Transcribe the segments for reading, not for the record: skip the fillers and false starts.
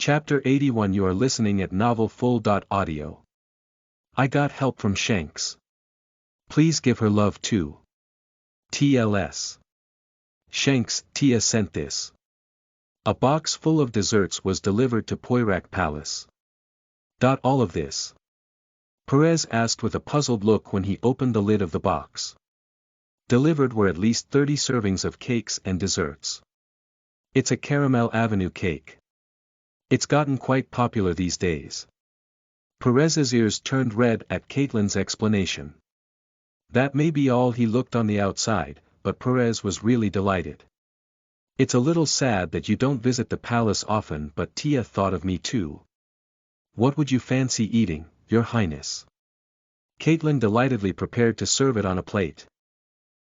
Chapter 81. You are listening at novelfull.audio. I got help from Shanks. Please give her love too. TLS. Shanks, Tia sent this. A box full of desserts was delivered to Poirac Palace. All of this? Perez asked with a puzzled look when he opened the lid of the box. Delivered were at least 30 servings of cakes and desserts. It's a Caramel Avenue cake. It's gotten quite popular these days. Perez's ears turned red at Caitlin's explanation. That may be all he looked on the outside, but Perez was really delighted. It's a little sad that you don't visit the palace often, but Tia thought of me too. What would you fancy eating, Your Highness? Caitlin delightedly prepared to serve it on a plate.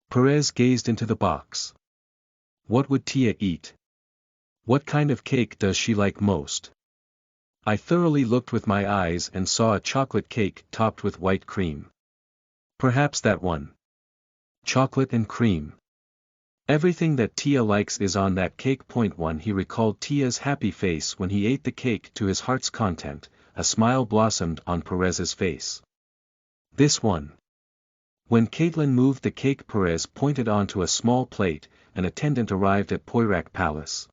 Perez gazed into the box. What would Tia eat? What kind of cake does she like most? I thoroughly looked with my eyes and saw a chocolate cake topped with white cream. Perhaps that one. Chocolate and cream. Everything that Tia likes is on that cake. One. He recalled Tia's happy face when he ate the cake to his heart's content. A smile blossomed on Perez's face. This one. When Caitlin moved the cake, Perez pointed onto a small plate. An attendant arrived at Poirac Palace.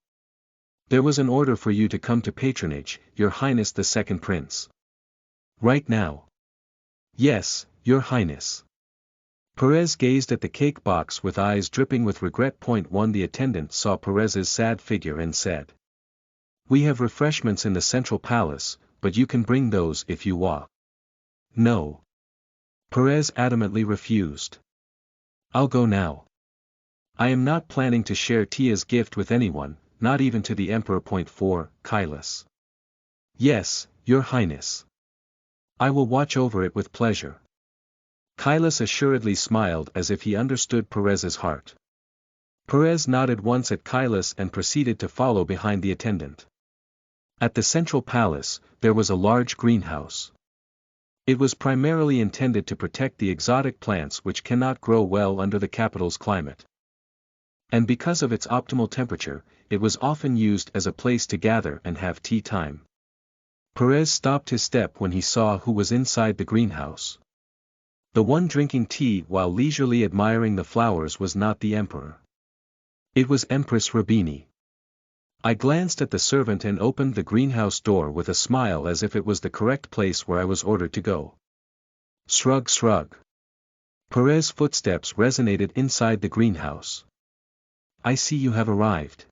There was an order for you to come to patronage, Your Highness the Second Prince. Right now? Yes, Your Highness. Perez gazed at the cake box with eyes dripping with regret. 1. The attendant saw Perez's sad figure and said. We have refreshments in the central palace, but you can bring those if you want. No. Perez adamantly refused. I'll go now. I am not planning to share Tia's gift with anyone, not even to the Emperor. 4. Kailas. Yes, Your Highness. I will watch over it with pleasure. Kailas assuredly smiled as if he understood Perez's heart. Perez nodded once at Kailas and proceeded to follow behind the attendant. At the central palace, there was a large greenhouse. It was primarily intended to protect the exotic plants which cannot grow well under the capital's climate. And because of its optimal temperature, it was often used as a place to gather and have tea time. Perez stopped his step when he saw who was inside the greenhouse. The one drinking tea while leisurely admiring the flowers was not the emperor. It was Empress Rabini. I glanced at the servant and opened the greenhouse door with a smile as if it was the correct place where I was ordered to go. Shrug shrug. Perez's footsteps resonated inside the greenhouse. I see you have arrived.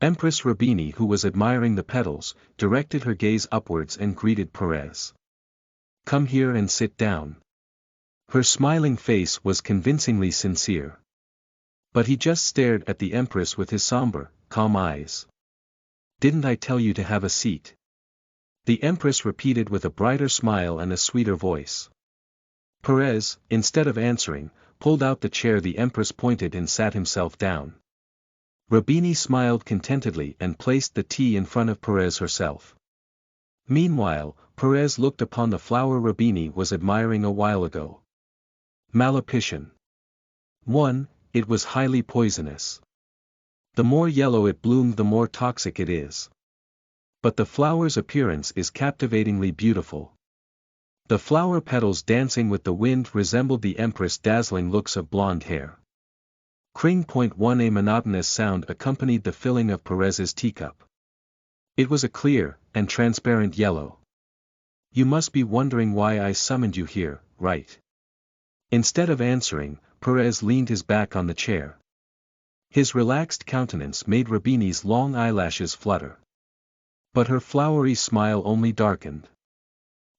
Empress Rabini, who was admiring the petals, directed her gaze upwards and greeted Perez. Come here and sit down. Her smiling face was convincingly sincere. But he just stared at the Empress with his somber, calm eyes. Didn't I tell you to have a seat? The Empress repeated with a brighter smile and a sweeter voice. Perez, instead of answering, pulled out the chair the Empress pointed and sat himself down. Rabini smiled contentedly and placed the tea in front of Perez herself. Meanwhile, Perez looked upon the flower Rabini was admiring a while ago. Malapitian. 1. It was highly poisonous. The more yellow it bloomed, the more toxic it is. But the flower's appearance is captivatingly beautiful. The flower petals dancing with the wind resembled the Empress' dazzling looks of blonde hair. Cring. 1. A monotonous sound accompanied the filling of Perez's teacup. It was a clear and transparent yellow. You must be wondering why I summoned you here, right? Instead of answering, Perez leaned his back on the chair. His relaxed countenance made Rabini's long eyelashes flutter. But her flowery smile only darkened.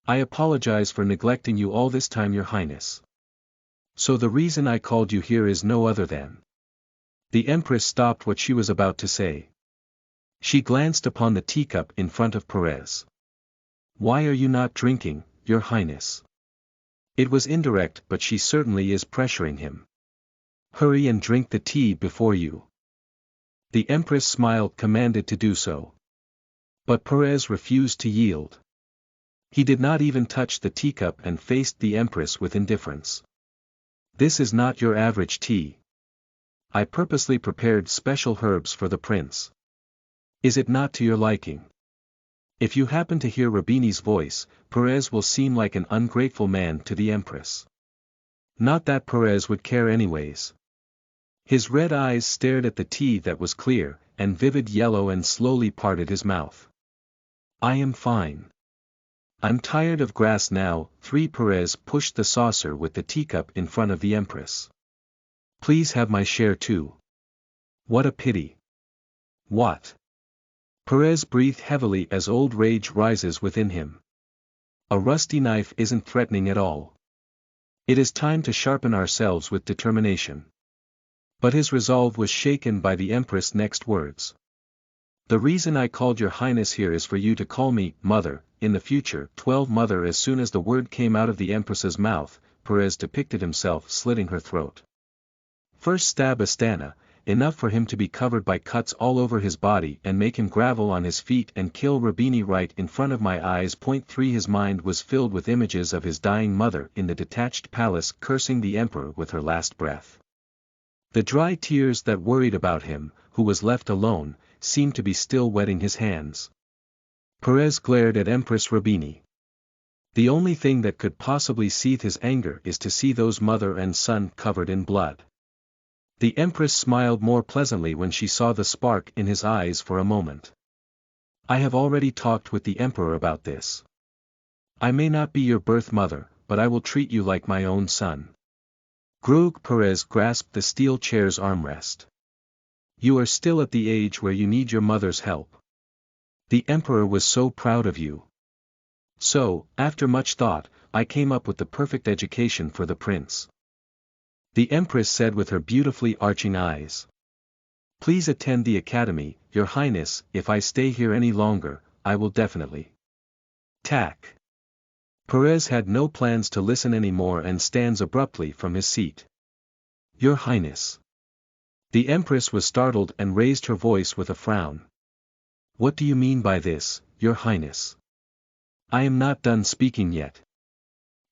I apologize for neglecting you all this time, Your Highness. So the reason I called you here is no other than. The Empress stopped what she was about to say. She glanced upon the teacup in front of Perez. Why are you not drinking, Your Highness? It was indirect, but she certainly is pressuring him. Hurry and drink the tea before you. The Empress smiled, commanded to do so. But Perez refused to yield. He did not even touch the teacup and faced the Empress with indifference. This is not your average tea. I purposely prepared special herbs for the prince. Is it not to your liking? If you happen to hear Rabini's voice, Perez will seem like an ungrateful man to the Empress. Not that Perez would care anyways. His red eyes stared at the tea that was clear, and vivid yellow, and slowly parted his mouth. I am fine. I'm tired of grass now. 3 Perez pushed the saucer with the teacup in front of the Empress. Please have my share too. What a pity. What? Perez breathed heavily as old rage rises within him. A rusty knife isn't threatening at all. It is time to sharpen ourselves with determination. But his resolve was shaken by the Empress' next words. The reason I called your highness here is for you to call me mother in the future. 12 Mother. As soon as the word came out of the Empress's mouth, Perez depicted himself slitting her throat. First stab Astana, enough for him to be covered by cuts all over his body and make him gravel on his feet, and kill Rabini right in front of my eyes. 3 His mind was filled with images of his dying mother in the detached palace cursing the emperor with her last breath. The dry tears that worried about him, who was left alone, seemed to be still wetting his hands. Perez glared at Empress Rabini. The only thing that could possibly seethe his anger is to see those mother and son covered in blood. The Empress smiled more pleasantly when she saw the spark in his eyes for a moment. I have already talked with the emperor about this. I may not be your birth mother, but I will treat you like my own son. Grug. Perez grasped the steel chair's armrest. You are still at the age where you need your mother's help. The emperor was so proud of you. So, after much thought, I came up with the perfect education for the prince. The Empress said with her beautifully arching eyes. Please attend the academy, your highness. If I stay here any longer, I will definitely. Tack. Perez had no plans to listen anymore and stands abruptly from his seat. Your highness. The Empress was startled and raised her voice with a frown. What do you mean by this, your highness? I am not done speaking yet.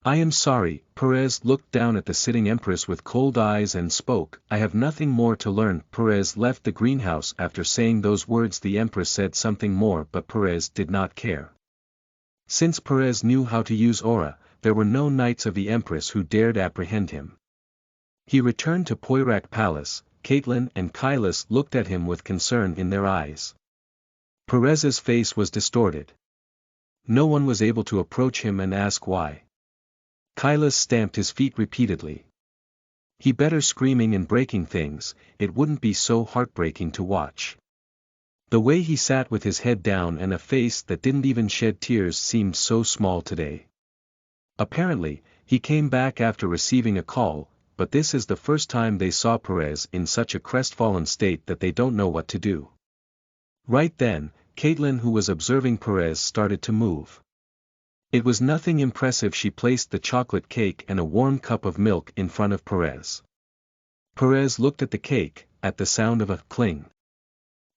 I am sorry. Perez looked down at the sitting Empress with cold eyes and spoke. I have nothing more to learn. Perez left the greenhouse after saying those words. The Empress said something more, but Perez did not care. Since Perez knew how to use aura, there were no knights of the Empress who dared apprehend him. He returned to Poirak Palace. Caitlin and Kailas looked at him with concern in their eyes. Perez's face was distorted. No one was able to approach him and ask why. Kailas stamped his feet repeatedly. He better screaming and breaking things, it wouldn't be so heartbreaking to watch. The way he sat with his head down and a face that didn't even shed tears seemed so small today. Apparently, he came back after receiving a call, but this is the first time they saw Perez in such a crestfallen state that they don't know what to do. Right then, Caitlin, who was observing Perez, started to move. It was nothing impressive. She placed the chocolate cake and a warm cup of milk in front of Perez. Perez looked at the cake, at the sound of a cling.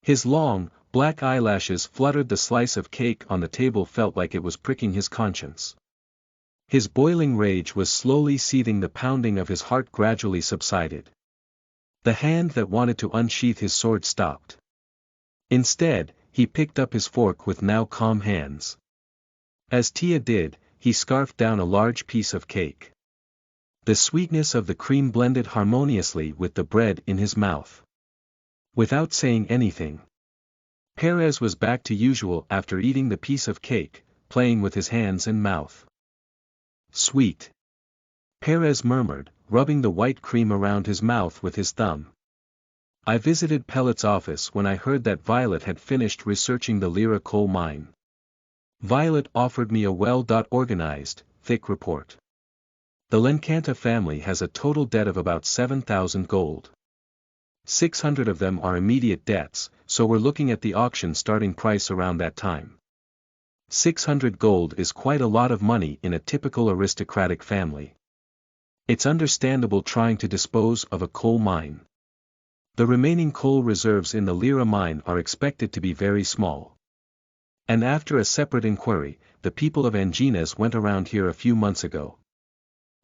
His long, black eyelashes fluttered. The slice of cake on the table felt like it was pricking his conscience. His boiling rage was slowly seething. The pounding of his heart gradually subsided. The hand that wanted to unsheath his sword stopped. Instead, he picked up his fork with now calm hands. As Tia did, he scarfed down a large piece of cake. The sweetness of the cream blended harmoniously with the bread in his mouth. Without saying anything, Perez was back to usual after eating the piece of cake, playing with his hands and mouth. Sweet. Perez murmured, rubbing the white cream around his mouth with his thumb. I visited Pellet's office when I heard that Violet had finished researching the Lyra coal mine. Violet offered me a well-organized, thick report. The Lencanta family has a total debt of about 7,000 gold. 600 of them are immediate debts, so we're looking at the auction starting price around that time. 600 gold is quite a lot of money in a typical aristocratic family. It's understandable trying to dispose of a coal mine. The remaining coal reserves in the Lyra mine are expected to be very small. And after a separate inquiry, the people of Anginas went around here a few months ago.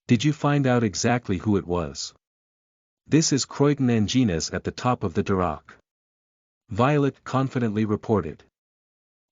Did you find out exactly who it was? This is Croydon Anginas at the top of the Dirac. Violet confidently reported.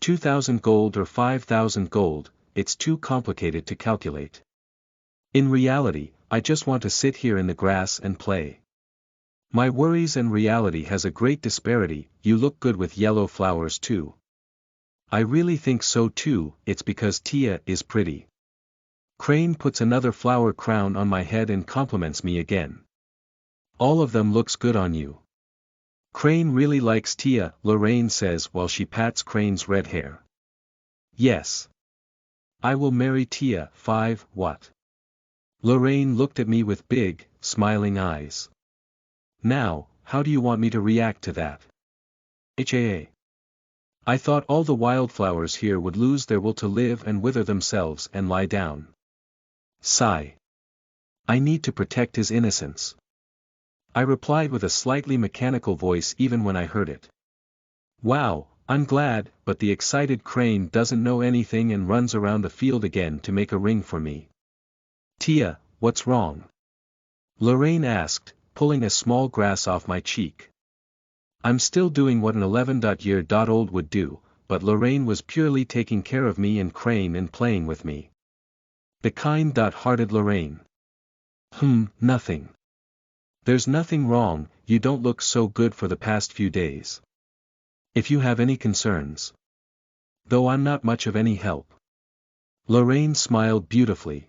2,000 gold or 5,000 gold, it's too complicated to calculate. In reality, I just want to sit here in the grass and play. My worries and reality has a great disparity. You look good with yellow flowers too. I really think so too, it's because Tia is pretty. Crane puts another flower crown on my head and compliments me again. All of them looks good on you. Crane really likes Tia, Lorraine says while she pats Crane's red hair. Yes. I will marry Tia. 5. What? Lorraine looked at me with big, smiling eyes. Now, how do you want me to react to that? HAA. I thought all the wildflowers here would lose their will to live and wither themselves and lie down. Sigh. I need to protect his innocence. I replied with a slightly mechanical voice even when I heard it. Wow, I'm glad, but the excited Crane doesn't know anything and runs around the field again to make a ring for me. Tia, what's wrong? Lorraine asked, pulling a small grass off my cheek. I'm still doing what an 11-year-old would do, but Lorraine was purely taking care of me and Crane and playing with me. The kind-hearted Lorraine. Nothing. There's nothing wrong, you don't look so good for the past few days. If you have any concerns. Though I'm not much of any help. Lorraine smiled beautifully.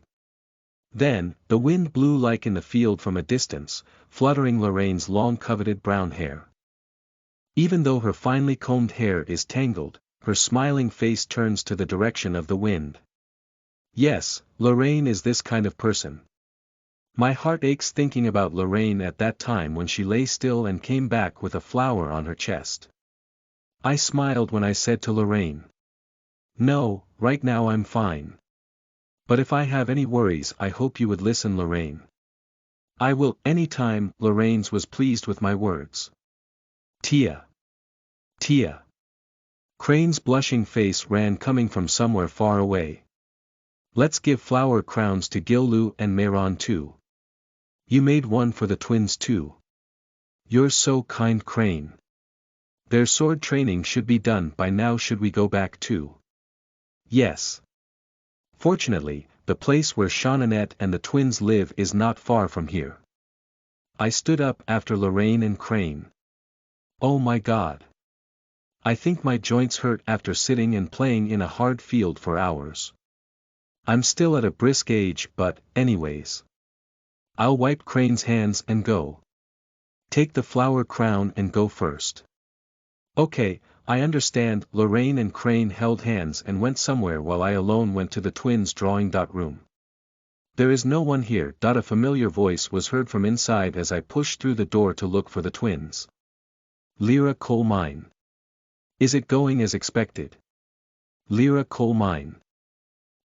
Then, the wind blew like in the field from a distance, fluttering Lorraine's long-coveted brown hair. Even though her finely combed hair is tangled, her smiling face turns to the direction of the wind. Yes, Lorraine is this kind of person. My heart aches thinking about Lorraine at that time when she lay still and came back with a flower on her chest. I smiled when I said to Lorraine. No, right now I'm fine. But if I have any worries I hope you would listen, Lorraine. I will, anytime. Lorraine was pleased with my words. Tia. Tia. Crane's blushing face ran coming from somewhere far away. Let's give flower crowns to Gilu and Mayron too. You made one for the twins too. You're so kind, Crane. Their sword training should be done by now. Should we go back too? Yes. Fortunately, the place where Shaunannette and the twins live is not far from here. I stood up after Lorraine and Crane. Oh my God. I think my joints hurt after sitting and playing in a hard field for hours. I'm still at a brisk age, but, anyways. I'll wipe Crane's hands and go. Take the flower crown and go first. Okay, I understand. Lorraine and Crane held hands and went somewhere while I alone went to the twins' drawing room. There is no one here. A familiar voice was heard from inside as I pushed through the door to look for the twins. Lyra coal mine. Is it going as expected? Lyra coal mine.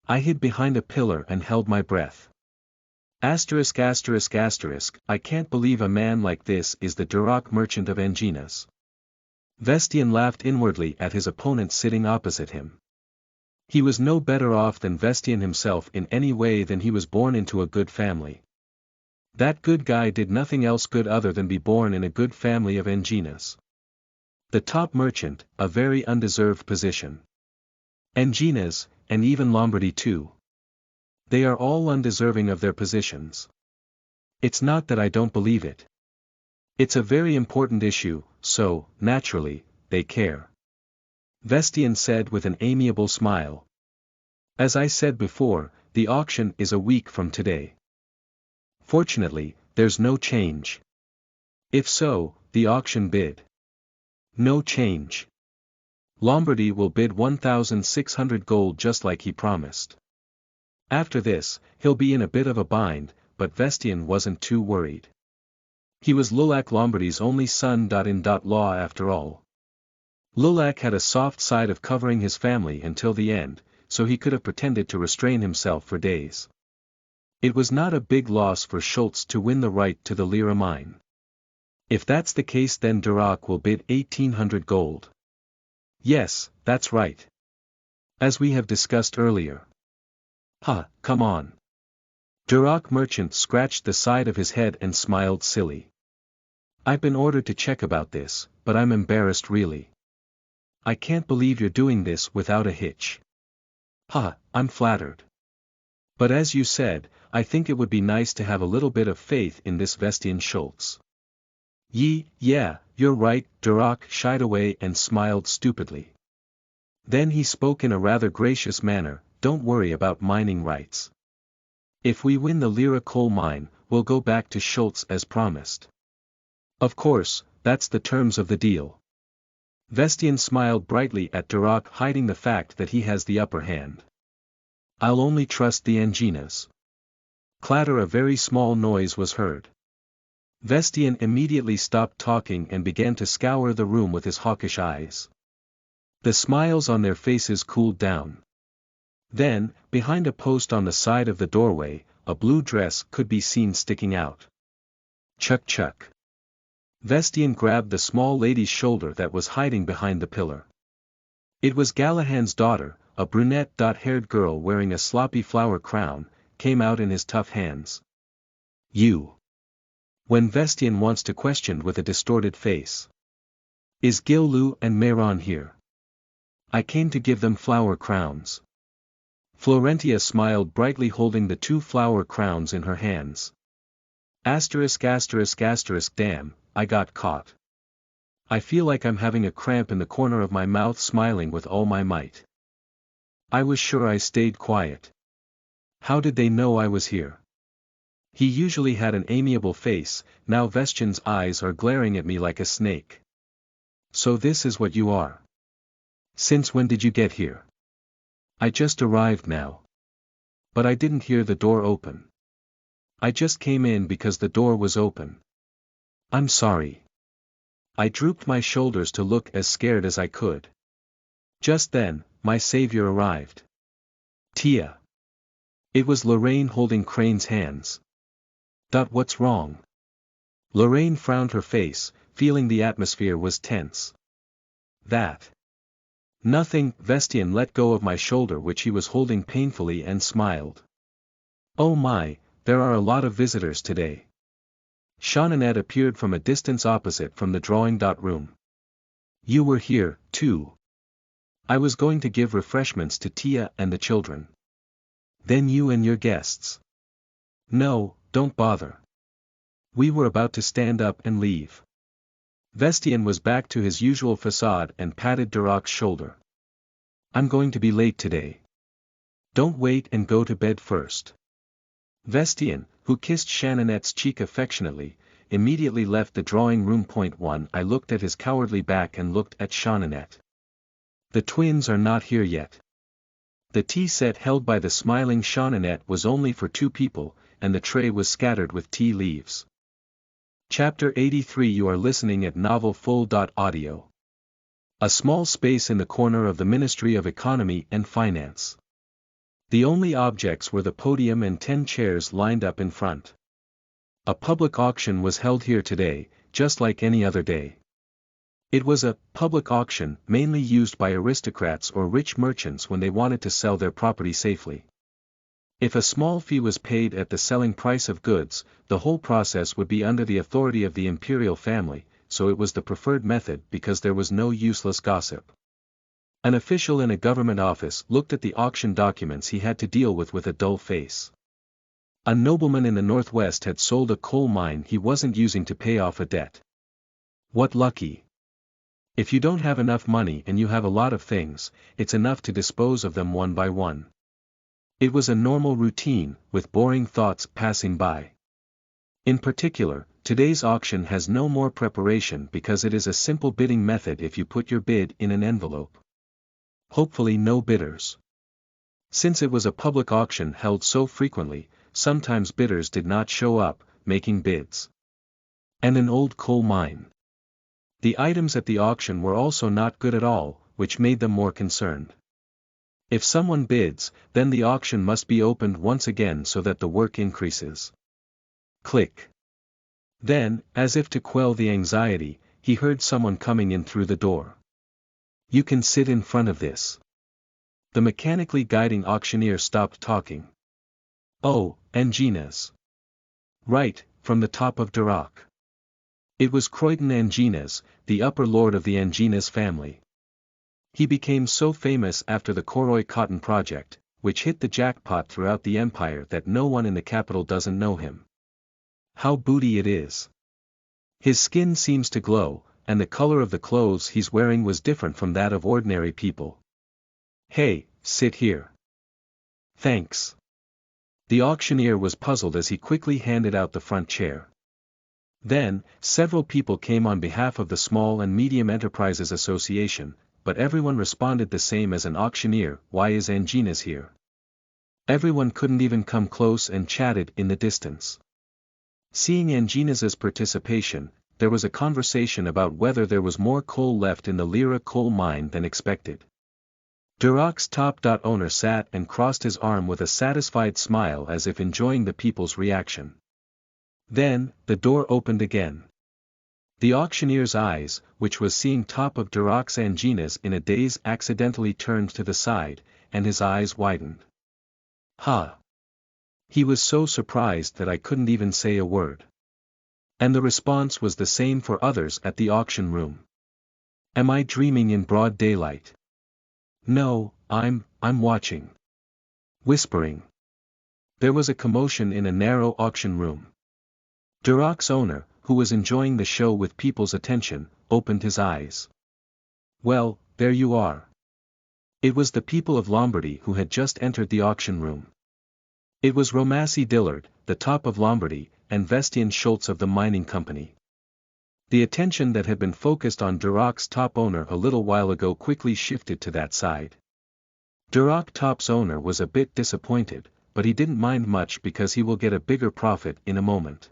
I hid behind a pillar and held my breath. I can't believe a man like this is the Duroc merchant of Anginas. Vestian laughed inwardly at his opponent sitting opposite him. He was no better off than Vestian himself in any way than he was born into a good family. That good guy did nothing else good other than be born in a good family of Anginas. The top merchant, a very undeserved position. Anginas, and even Lombardy too. They are all undeserving of their positions. It's not that I don't believe it. It's a very important issue, so, naturally, they care. Vestian said with an amiable smile. As I said before, the auction is a week from today. Fortunately, there's no change. If so, the auction bid. No change. Lombardy will bid 1,600 gold just like he promised. After this, he'll be in a bit of a bind, but Vestian wasn't too worried. He was Lulac Lombardy's only son. In law after all. Lulac had a soft side of covering his family until the end, so he could have pretended to restrain himself for days. It was not a big loss for Schultz to win the right to the Lyra mine. If that's the case, then Duroc will bid 1,800 gold. Yes, that's right. As we have discussed earlier. Come on. Duroc merchant scratched the side of his head and smiled silly. I've been ordered to check about this, but I'm embarrassed really. I can't believe you're doing this without a hitch. Ha, I'm flattered. But as you said, I think it would be nice to have a little bit of faith in this Vestian Schultz. Yeah, you're right, Duroc shied away and smiled stupidly. Then he spoke in a rather gracious manner, don't worry about mining rights. If we win the Lyra coal mine, we'll go back to Schultz as promised. Of course, that's the terms of the deal. Vestian smiled brightly at Duroc, hiding the fact that he has the upper hand. I'll only trust the Anginas. Clatter. A very small noise was heard. Vestian immediately stopped talking and began to scour the room with his hawkish eyes. The smiles on their faces cooled down. Then, behind a post on the side of the doorway, a blue dress could be seen sticking out. Chuck chuck. Vestian grabbed the small lady's shoulder that was hiding behind the pillar. It was Galahad's daughter, a brunette-haired girl wearing a sloppy flower crown, came out in his tough hands. You. When Vestian wants to question with a distorted face. Is Gil-Lu and Mayron here? I came to give them flower crowns. Florentia smiled brightly, holding the 2 flower crowns in her hands. Asterisk. Damn, I got caught. I feel like I'm having a cramp in the corner of my mouth, smiling with all my might. I was sure I stayed quiet. How did they know I was here? He usually had an amiable face, now Vestian's eyes are glaring at me like a snake. So this is what you are. Since when did you get here? I just arrived now. But I didn't hear the door open. I just came in because the door was open. I'm sorry. I drooped my shoulders to look as scared as I could. Just then, my savior arrived. Tia. It was Lorraine holding Crane's hands. What's wrong? Lorraine frowned her face, feeling the atmosphere was tense. That. Nothing. Vestian let go of my shoulder, which he was holding painfully, and smiled. Oh my, there are a lot of visitors today. Jeanninette appeared from a distance opposite from the drawing room. You were here, too. I was going to give refreshments to Tia and the children. Then you and your guests. No, don't bother. We were about to stand up and leave. Vestian was back to his usual facade and patted Duroc's shoulder. I'm going to be late today. Don't wait and go to bed first. Vestian, who kissed Jeannette's cheek affectionately, immediately left the drawing room. I looked at his cowardly back and looked at Jeannette. The twins are not here yet. The tea set held by the smiling Jeannette was only for 2 people, and the tray was scattered with tea leaves. Chapter 83. You are listening at NovelFull.audio. A small space in the corner of the Ministry of Economy and Finance. The only objects were the podium and 10 chairs lined up in front. A public auction was held here today, just like any other day. It was a public auction mainly used by aristocrats or rich merchants when they wanted to sell their property safely. If a small fee was paid at the selling price of goods, the whole process would be under the authority of the imperial family, so it was the preferred method because there was no useless gossip. An official in a government office looked at the auction documents he had to deal with a dull face. A nobleman in the northwest had sold a coal mine he wasn't using to pay off a debt. What lucky! If you don't have enough money and you have a lot of things, it's enough to dispose of them one by one. It was a normal routine, with boring thoughts passing by. In particular, today's auction has no more preparation because it is a simple bidding method if you put your bid in an envelope. Hopefully no bidders. Since it was a public auction held so frequently, sometimes bidders did not show up, making bids. And an old coal mine. The items at the auction were also not good at all, which made them more concerned. If someone bids, then the auction must be opened once again so that the work increases. Click. Then, as if to quell the anxiety, he heard someone coming in through the door. You can sit in front of this. The mechanically guiding auctioneer stopped talking. Oh, Anginas. Right, from the top of Duroc. It was Croydon Anginas, the upper lord of the Anginas family. He became so famous after the Koroi Cotton Project, which hit the jackpot throughout the empire, that no one in the capital doesn't know him. How booty it is. His skin seems to glow, and the color of the clothes he's wearing was different from that of ordinary people. Hey, sit here. Thanks. The auctioneer was puzzled as he quickly handed out the front chair. Then, several people came on behalf of the Small and Medium Enterprises Association, but everyone responded the same as an auctioneer: "Why is Anginas here?" Everyone couldn't even come close and chatted in the distance. Seeing Anginas's participation, there was a conversation about whether there was more coal left in the Lyra coal mine than expected. Durock's top owner sat and crossed his arm with a satisfied smile as if enjoying the people's reaction. Then, the door opened again. The auctioneer's eyes, which was seeing top of Durock's Anginas in a daze, accidentally turned to the side, and his eyes widened. Ha! He was so surprised that I couldn't even say a word. And the response was the same for others at the auction room. Am I dreaming in broad daylight? No, I'm watching. Whispering. There was a commotion in a narrow auction room. Durock's owner, who was enjoying the show with people's attention, opened his eyes. Well, there you are. It was the people of Lombardy who had just entered the auction room. It was Romassi Dillard, the top of Lombardy, and Vestian Schultz of the mining company. The attention that had been focused on Durock's top owner a little while ago quickly shifted to that side. Durock top's owner was a bit disappointed, but he didn't mind much because he will get a bigger profit in a moment.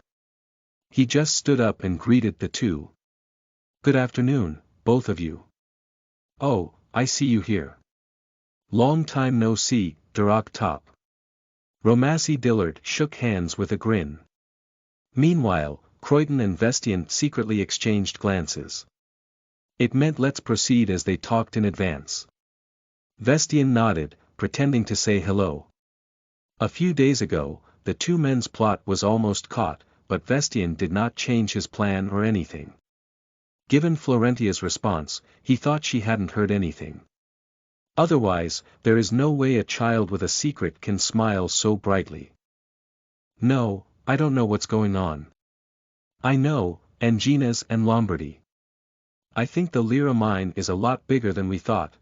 He just stood up and greeted the two. Good afternoon, both of you. Oh, I see you here. Long time no see, Durock top. Romassi Dillard shook hands with a grin. Meanwhile, Croydon and Vestian secretly exchanged glances. It meant let's proceed as they talked in advance. Vestian nodded, pretending to say hello. A few days ago, the two men's plot was almost caught, but Vestian did not change his plan or anything. Given Florentia's response, he thought she hadn't heard anything. Otherwise, there is no way a child with a secret can smile so brightly. No, I don't know what's going on. I know, Anginas and Lombardy. I think the Lyra mine is a lot bigger than we thought.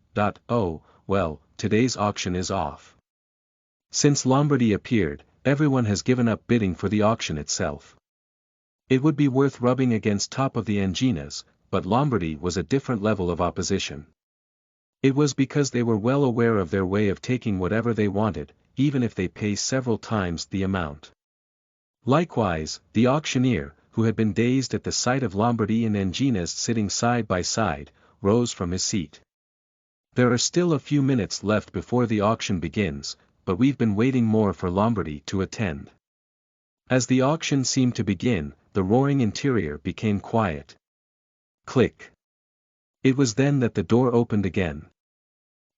Oh, well, today's auction is off. Since Lombardy appeared, everyone has given up bidding for the auction itself. It would be worth rubbing against top of the Anginas, but Lombardy was a different level of opposition. It was because they were well aware of their way of taking whatever they wanted, even if they pay several times the amount. Likewise, the auctioneer, who had been dazed at the sight of Lombardy and Anginas sitting side by side, rose from his seat. There are still a few minutes left before the auction begins, but we've been waiting more for Lombardy to attend. As the auction seemed to begin, the roaring interior became quiet. Click. It was then that the door opened again.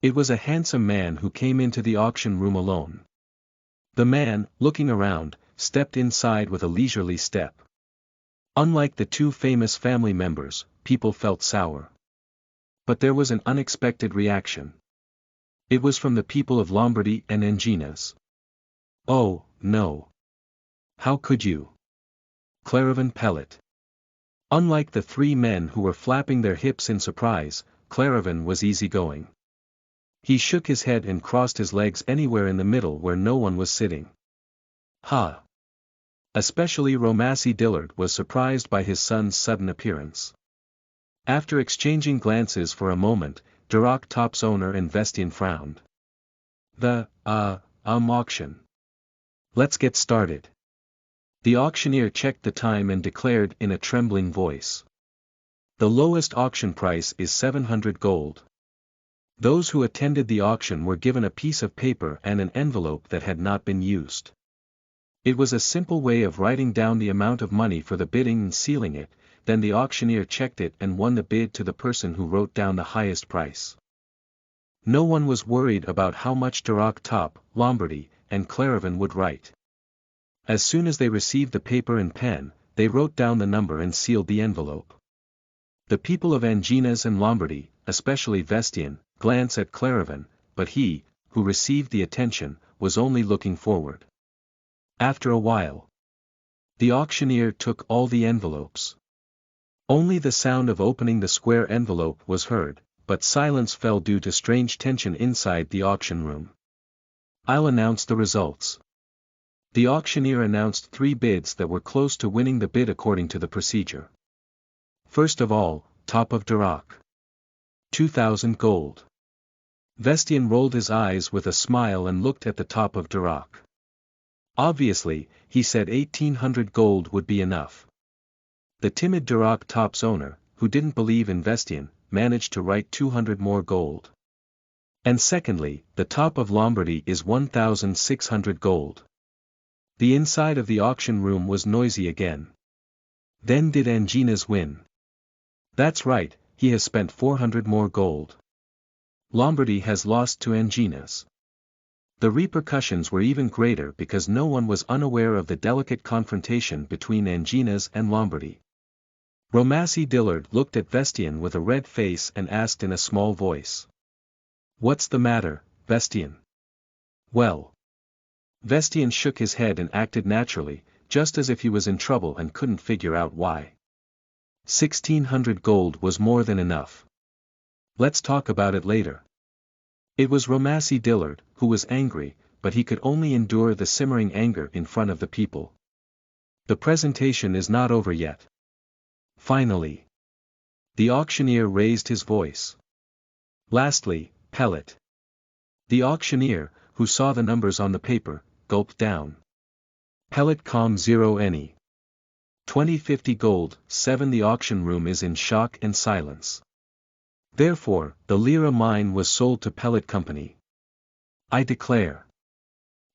It was a handsome man who came into the auction room alone. The man, looking around, stepped inside with a leisurely step. Unlike the two famous family members, people felt sour. But there was an unexpected reaction. It was from the people of Lombardy and Anginas. Oh, no. How could you? Claravan Pellet. Unlike the three men who were flapping their hips in surprise, Claravan was easygoing. He shook his head and crossed his legs anywhere in the middle where no one was sitting. Ha! Especially Romassi Dillard was surprised by his son's sudden appearance. After exchanging glances for a moment, Durock top's owner and Vestian frowned. The auction. Let's get started. The auctioneer checked the time and declared in a trembling voice. The lowest auction price is 700 gold. Those who attended the auction were given a piece of paper and an envelope that had not been used. It was a simple way of writing down the amount of money for the bidding and sealing it, then the auctioneer checked it and won the bid to the person who wrote down the highest price. No one was worried about how much Durock top, Lombardy, and Claravan would write. As soon as they received the paper and pen, they wrote down the number and sealed the envelope. The people of Anginas and Lombardy, especially Vestian, glance at Claravan, but he, who received the attention, was only looking forward. After a while, the auctioneer took all the envelopes. Only the sound of opening the square envelope was heard, but silence fell due to strange tension inside the auction room. "I'll announce the results." The auctioneer announced 3 bids that were close to winning the bid according to the procedure. First of all, top of Duroc. 2,000 gold. Vestian rolled his eyes with a smile and looked at the top of Duroc. Obviously, he said 1,800 gold would be enough. The timid Duroc top's owner, who didn't believe in Vestian, managed to write 200 more gold. And secondly, the top of Lombardy is 1,600 gold. The inside of the auction room was noisy again. Then did Angina's win? That's right, he has spent 400 more gold. Lombardy has lost to Angina's. The repercussions were even greater because no one was unaware of the delicate confrontation between Angina's and Lombardy. Romassi Dillard looked at Vestian with a red face and asked in a small voice. "What's the matter, Vestian?" "Well." Vestian shook his head and acted naturally, just as if he was in trouble and couldn't figure out why. 1,600 gold was more than enough. Let's talk about it later. It was Romassi Dillard, who was angry, but he could only endure the simmering anger in front of the people. The presentation is not over yet. Finally. The auctioneer raised his voice. Lastly, Pellet. The auctioneer, who saw the numbers on the paper, gulped down. Pellet com 0 any. 2050 gold, 7. The auction room is in shock and silence. Therefore, the Lira mine was sold to Pellet Company. I declare.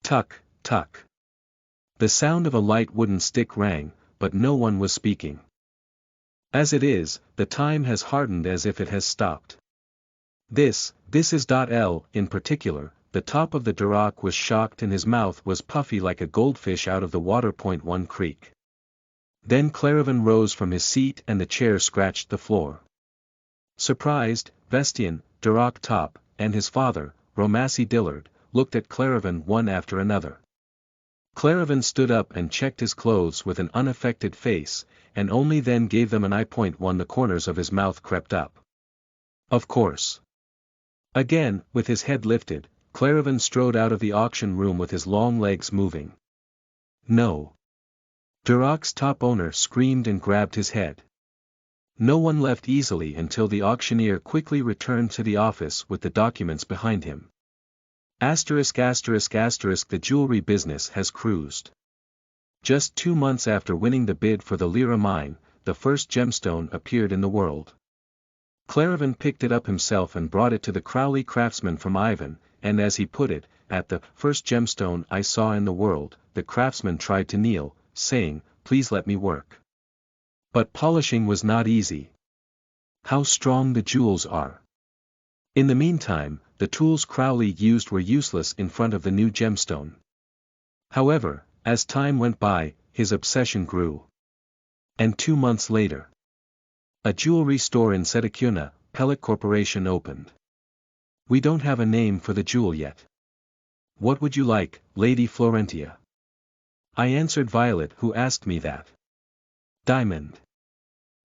Tuck, tuck. The sound of a light wooden stick rang, but no one was speaking. As it is, the time has hardened as if it has stopped. This is L. In particular, the top of the Duroc was shocked and his mouth was puffy like a goldfish out of the water. 1 creek. Then Claravan rose from his seat and the chair scratched the floor. Surprised, Vestian, Duroc top, and his father, Romassi Dillard, looked at Claravan one after another. Claravan stood up and checked his clothes with an unaffected face, and only then gave them an eye. 1 The corners of his mouth crept up. Of course. Again, with his head lifted, Claravan strode out of the auction room with his long legs moving. No. Duroc's top owner screamed and grabbed his head. No one left easily until the auctioneer quickly returned to the office with the documents behind him. ******. The jewelry business has cruised. Just 2 months after winning the bid for the Lira mine, the first gemstone appeared in the world. Claravan picked it up himself and brought it to the Crowley craftsman from Ivan, and as he put it, at the first gemstone I saw in the world, the craftsman tried to kneel, saying, "Please let me work." But polishing was not easy. How strong the jewels are. In the meantime, the tools Crowley used were useless in front of the new gemstone. However, as time went by, his obsession grew. And 2 months later, a jewelry store in Setakuna, Pellet Corporation opened. We don't have a name for the jewel yet. What would you like, Lady Florentia? I answered Violet, who asked me that. Diamond.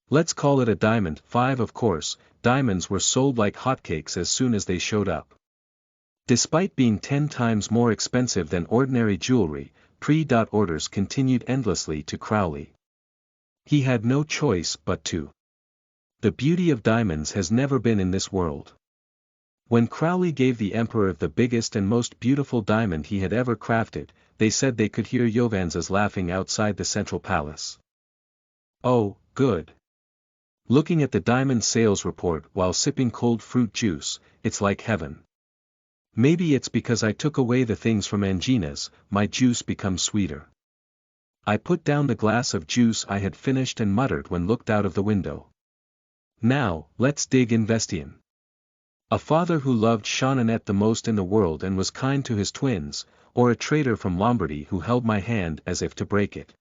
Let's call it a diamond. 5 Of course, diamonds were sold like hotcakes as soon as they showed up. Despite being 10 times more expensive than ordinary jewelry, pre-orders continued endlessly to Crowley. He had no choice but to. The beauty of diamonds has never been in this world. When Crowley gave the emperor the biggest and most beautiful diamond he had ever crafted, they said they could hear Jovanzas laughing outside the central palace. Oh, good. Looking at the diamond sales report while sipping cold fruit juice, it's like heaven. Maybe it's because I took away the things from Angina's, my juice becomes sweeter. I put down the glass of juice I had finished and muttered when looked out of the window. Now, let's dig in Vestian. A father who loved Jeanninette the most in the world and was kind to his twins, or a traitor from Lombardy who held my hand as if to break it.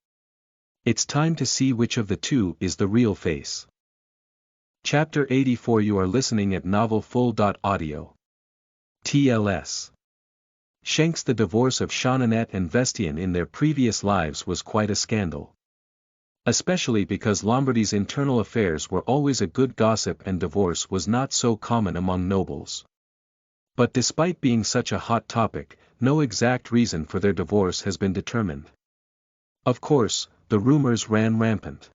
It's time to see which of the two is the real face. Chapter 84. You are listening at novelfull.audio. TLS. Shanks. The divorce of Shaunanet and Vestian in their previous lives was quite a scandal. Especially because Lombardy's internal affairs were always a good gossip and divorce was not so common among nobles. But despite being such a hot topic, no exact reason for their divorce has been determined. Of course, the rumors ran rampant.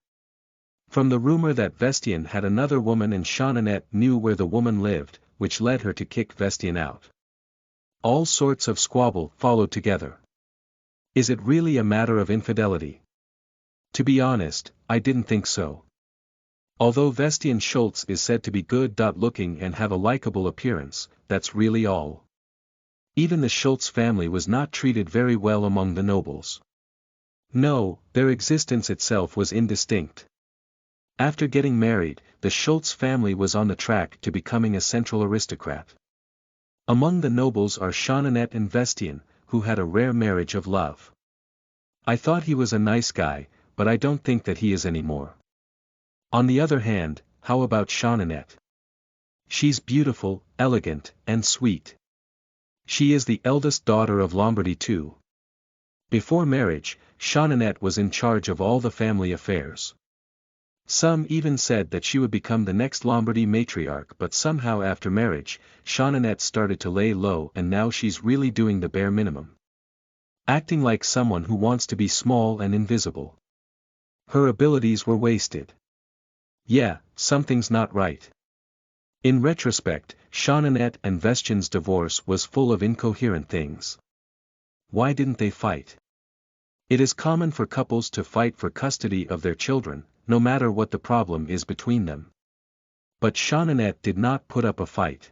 From the rumor that Vestian had another woman and Shaunanet knew where the woman lived, which led her to kick Vestian out. All sorts of squabble followed together. Is it really a matter of infidelity? To be honest, I didn't think so. Although Vestian Schultz is said to be good-looking and have a likable appearance, that's really all. Even the Schultz family was not treated very well among the nobles. No, their existence itself was indistinct. After getting married, the Schultz family was on the track to becoming a central aristocrat. Among the nobles are Shaunanet and Vestian, who had a rare marriage of love. I thought he was a nice guy, but I don't think that he is anymore. On the other hand, how about Shaunanet? She's beautiful, elegant, and sweet. She is the eldest daughter of Lombardy too. Before marriage, Shaunanet was in charge of all the family affairs. Some even said that she would become the next Lombardy matriarch, but somehow after marriage, Shaunanet started to lay low and now she's really doing the bare minimum. Acting like someone who wants to be small and invisible. Her abilities were wasted. Yeah, something's not right. In retrospect, Shaunanet and Vestian's divorce was full of incoherent things. Why didn't they fight? It is common for couples to fight for custody of their children, no matter what the problem is between them. But Shaunanet did not put up a fight.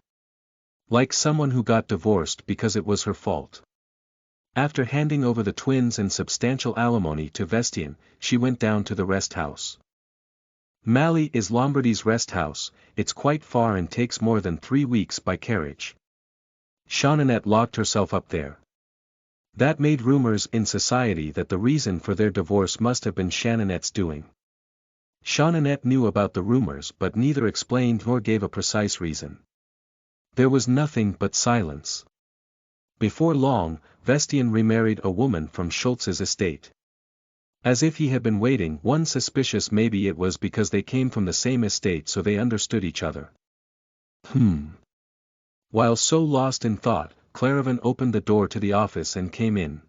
Like someone who got divorced because it was her fault. After handing over the twins and substantial alimony to Vestian, she went down to the rest house. Mali is Lombardy's rest house. It's quite far and takes more than 3 weeks by carriage. Shaunanet locked herself up there. That made rumors in society that the reason for their divorce must have been Shaunanet's doing. Shaunanet knew about the rumors but neither explained nor gave a precise reason. There was nothing but silence. Before long, Vestian remarried a woman from Schultz's estate. As if he had been waiting, one suspicious maybe it was because they came from the same estate so they understood each other. While so lost in thought, Claravan opened the door to the office and came in.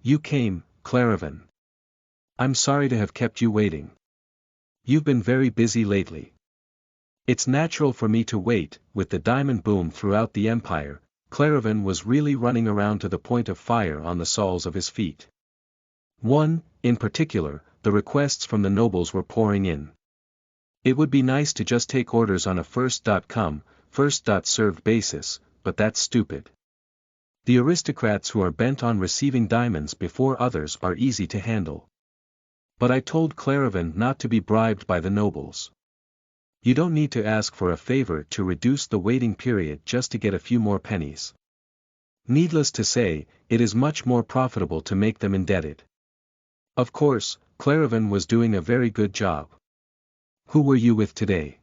You came, Claravan. I'm sorry to have kept you waiting. You've been very busy lately. It's natural for me to wait. With the diamond boom throughout the empire, Claravan was really running around to the point of fire on the soles of his feet. In particular, the requests from the nobles were pouring in. It would be nice to just take orders on a first-come, first-served basis, but that's stupid. The aristocrats who are bent on receiving diamonds before others are easy to handle. But I told Claravan not to be bribed by the nobles. You don't need to ask for a favor to reduce the waiting period just to get a few more pennies. Needless to say, it is much more profitable to make them indebted. Of course, Claravan was doing a very good job. Who were you with today?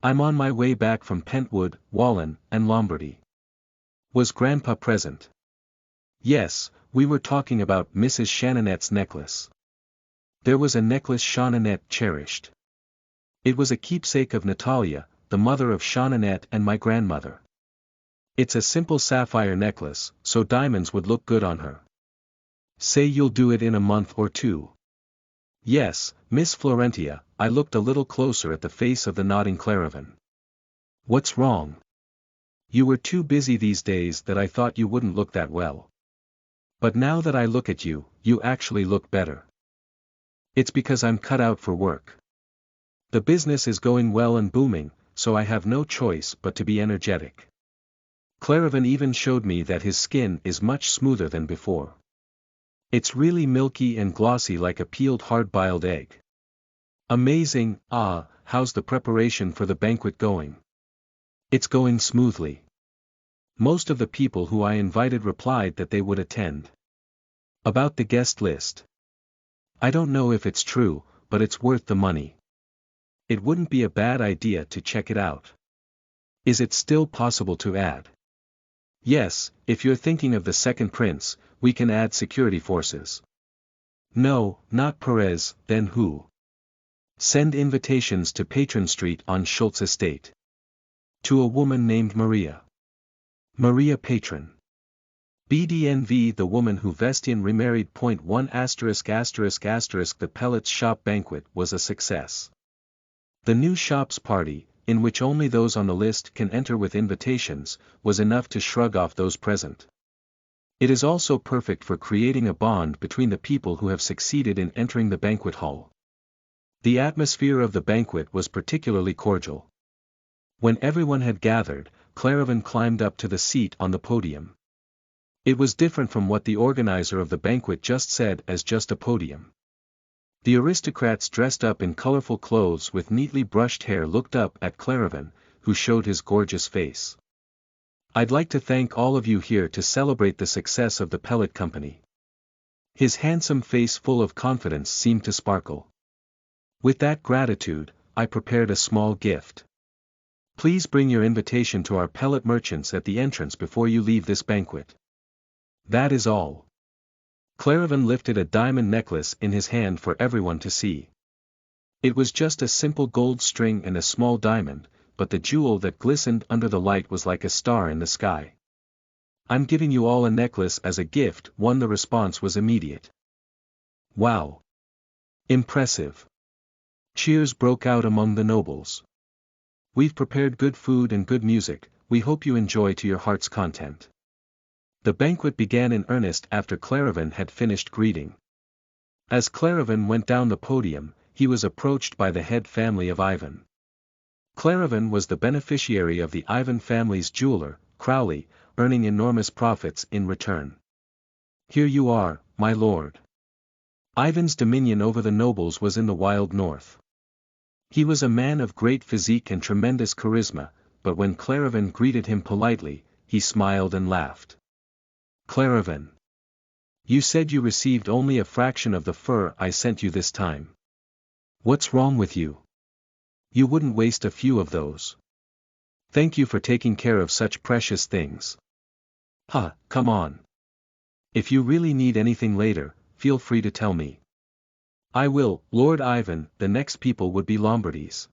I'm on my way back from Pentwood, Wallen, and Lombardy. Was Grandpa present? Yes, we were talking about Mrs. Shaunanet's necklace. There was a necklace Shaunanet cherished. It was a keepsake of Natalia, the mother of Shaunanet and my grandmother. It's a simple sapphire necklace, so diamonds would look good on her. Say you'll do it in a month or 2. Yes, Miss Florentia. I looked a little closer at the face of the nodding Claravan. What's wrong? You were too busy these days that I thought you wouldn't look that well. But now that I look at you, you actually look better. It's because I'm cut out for work. The business is going well and booming, so I have no choice but to be energetic. Claravan even showed me that his skin is much smoother than before. It's really milky and glossy like a peeled hard-boiled egg. Amazing. How's the preparation for the banquet going? It's going smoothly. Most of the people who I invited replied that they would attend. About the guest list. I don't know if it's true, but it's worth the money. It wouldn't be a bad idea to check it out. Is it still possible to add? Yes, if you're thinking of the second prince, we can add security forces. No, not Perez, then who? Send invitations to Patron Street on Schultz Estate. To a woman named Maria. Maria Patron. BDNV, the woman who Vestian remarried. 1 The Pellets Shop banquet was a success. The new shop's party, in which only those on the list can enter with invitations, was enough to shrug off those present. It is also perfect for creating a bond between the people who have succeeded in entering the banquet hall. The atmosphere of the banquet was particularly cordial. When everyone had gathered, Claravan climbed up to the seat on the podium. It was different from what the organizer of the banquet just said as just a podium. The aristocrats dressed up in colorful clothes with neatly brushed hair looked up at Claravan, who showed his gorgeous face. I'd like to thank all of you here to celebrate the success of the Pellet Company. His handsome face full of confidence seemed to sparkle. With that gratitude, I prepared a small gift. Please bring your invitation to our pellet merchants at the entrance before you leave this banquet. That is all. Claravan lifted a diamond necklace in his hand for everyone to see. It was just a simple gold string and a small diamond, but the jewel that glistened under the light was like a star in the sky. I'm giving you all a necklace as a gift. The response was immediate. Wow! Impressive! Cheers broke out among the nobles. We've prepared good food and good music, we hope you enjoy to your heart's content. The banquet began in earnest after Claravan had finished greeting. As Claravan went down the podium, he was approached by the head family of Ivan. Claravan was the beneficiary of the Ivan family's jeweler, Crowley, earning enormous profits in return. Here you are, my lord. Ivan's dominion over the nobles was in the wild north. He was a man of great physique and tremendous charisma, but when Claravan greeted him politely, he smiled and laughed. Claravan. You said you received only a fraction of the fur I sent you this time. What's wrong with you? You wouldn't waste a few of those. Thank you for taking care of such precious things. Come on. If you really need anything later, feel free to tell me. I will, Lord Ivan. The next people would be Lombardies.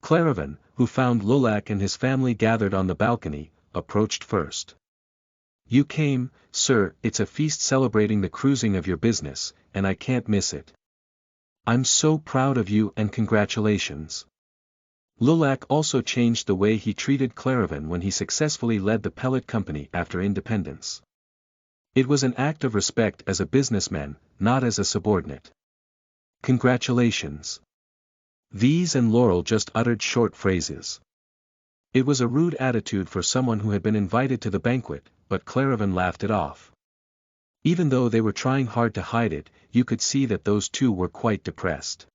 Claravan, who found Lulac and his family gathered on the balcony, approached first. You came, sir, it's a feast celebrating the cruising of your business, and I can't miss it. I'm so proud of you and congratulations. Lulac also changed the way he treated Claravan when he successfully led the Pellet Company after independence. It was an act of respect as a businessman, not as a subordinate. Congratulations. These and Laurel just uttered short phrases. It was a rude attitude for someone who had been invited to the banquet, but Claravan laughed it off. Even though they were trying hard to hide it, you could see that those two were quite depressed.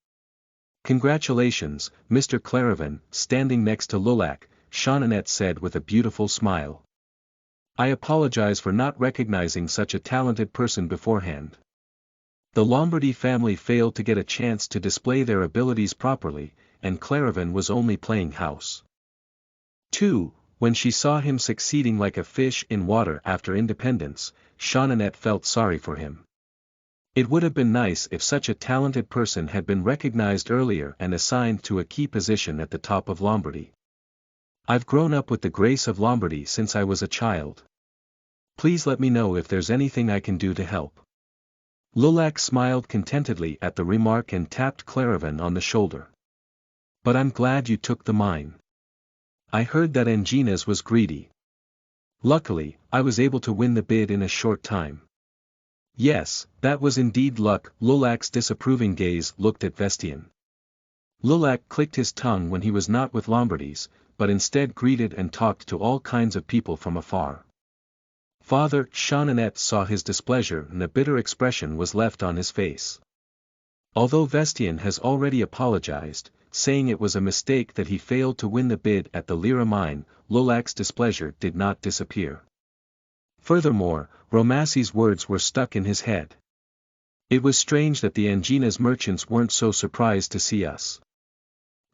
Congratulations, Mr. Claravan, standing next to Lulac, Jeanninette said with a beautiful smile. I apologize for not recognizing such a talented person beforehand. The Lombardy family failed to get a chance to display their abilities properly, and Claravan was only playing house. 2. When she saw him succeeding like a fish in water after independence, Jeanninette felt sorry for him. It would have been nice if such a talented person had been recognized earlier and assigned to a key position at the top of Lombardy. I've grown up with the grace of Lombardy since I was a child. Please let me know if there's anything I can do to help. Lulac smiled contentedly at the remark and tapped Claravan on the shoulder. But I'm glad you took the mine. I heard that Anginas was greedy. Luckily, I was able to win the bid in a short time. Yes, that was indeed luck. Lulac's disapproving gaze looked at Vestian. Lulac clicked his tongue when he was not with Lombardies, but instead greeted and talked to all kinds of people from afar. Father Jeanninette saw his displeasure and a bitter expression was left on his face. Although Vestian has already apologized, saying it was a mistake that he failed to win the bid at the Lyra mine, Lulac's displeasure did not disappear. Furthermore, Romassi's words were stuck in his head. It was strange that the Anginas merchants weren't so surprised to see us.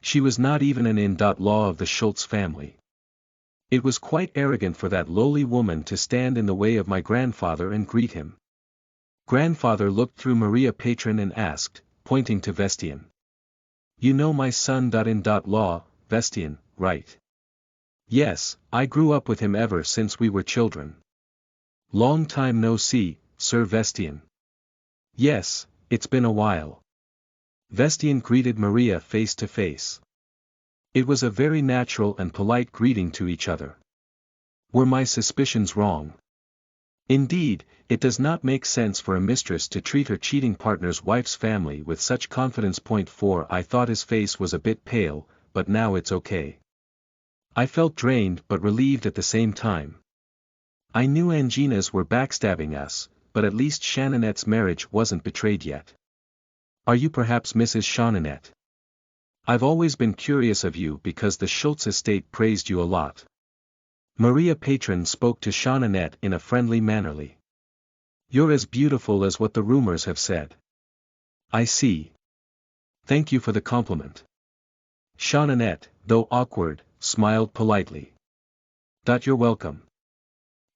She was not even an in-law of the Schultz family. It was quite arrogant for that lowly woman to stand in the way of my grandfather and greet him. Grandfather looked through Maria Patron and asked, pointing to Vestian. You know my son-in-law, Vestian, right? Yes, I grew up with him ever since we were children. Long time no see, Sir Vestian. Yes, it's been a while. Vestian greeted Maria face to face. It was a very natural and polite greeting to each other. Were my suspicions wrong? Indeed, it does not make sense for a mistress to treat her cheating partner's wife's family with such confidence. Point 4 I thought his face was a bit pale, but now it's okay. I felt drained but relieved at the same time. I knew Anginas were backstabbing us, but at least Shannonette's marriage wasn't betrayed yet. Are you perhaps Mrs. Shannonette? I've always been curious of you because the Schultz estate praised you a lot. Maria Patron spoke to Shannonette in a friendly mannerly. You're as beautiful as what the rumors have said. I see. Thank you for the compliment. Shannonette, though awkward, smiled politely. You're welcome.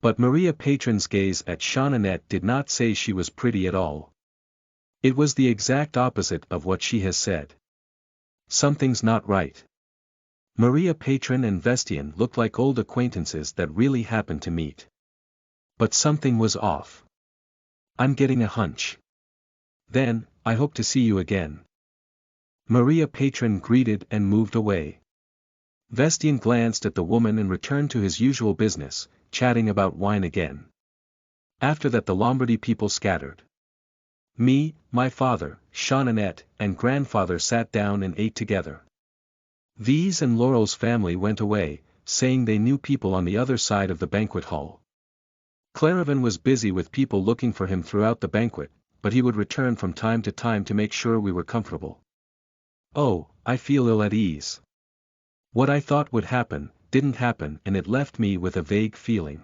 But Maria Patron's gaze at Shannonette did not say she was pretty at all. It was the exact opposite of what she has said. Something's not right. Maria Patron and Vestian looked like old acquaintances that really happened to meet. But something was off. I'm getting a hunch. Then, I hope to see you again. Maria Patron greeted and moved away. Vestian glanced at the woman and returned to his usual business, chatting about wine again. After that the Lombardy people scattered. Me, my father, Shannonette, and grandfather sat down and ate together. V's and Laurel's family went away, saying they knew people on the other side of the banquet hall. Claravan was busy with people looking for him throughout the banquet, but he would return from time to time to make sure we were comfortable. Oh, I feel ill at ease. What I thought would happen, didn't happen, and it left me with a vague feeling.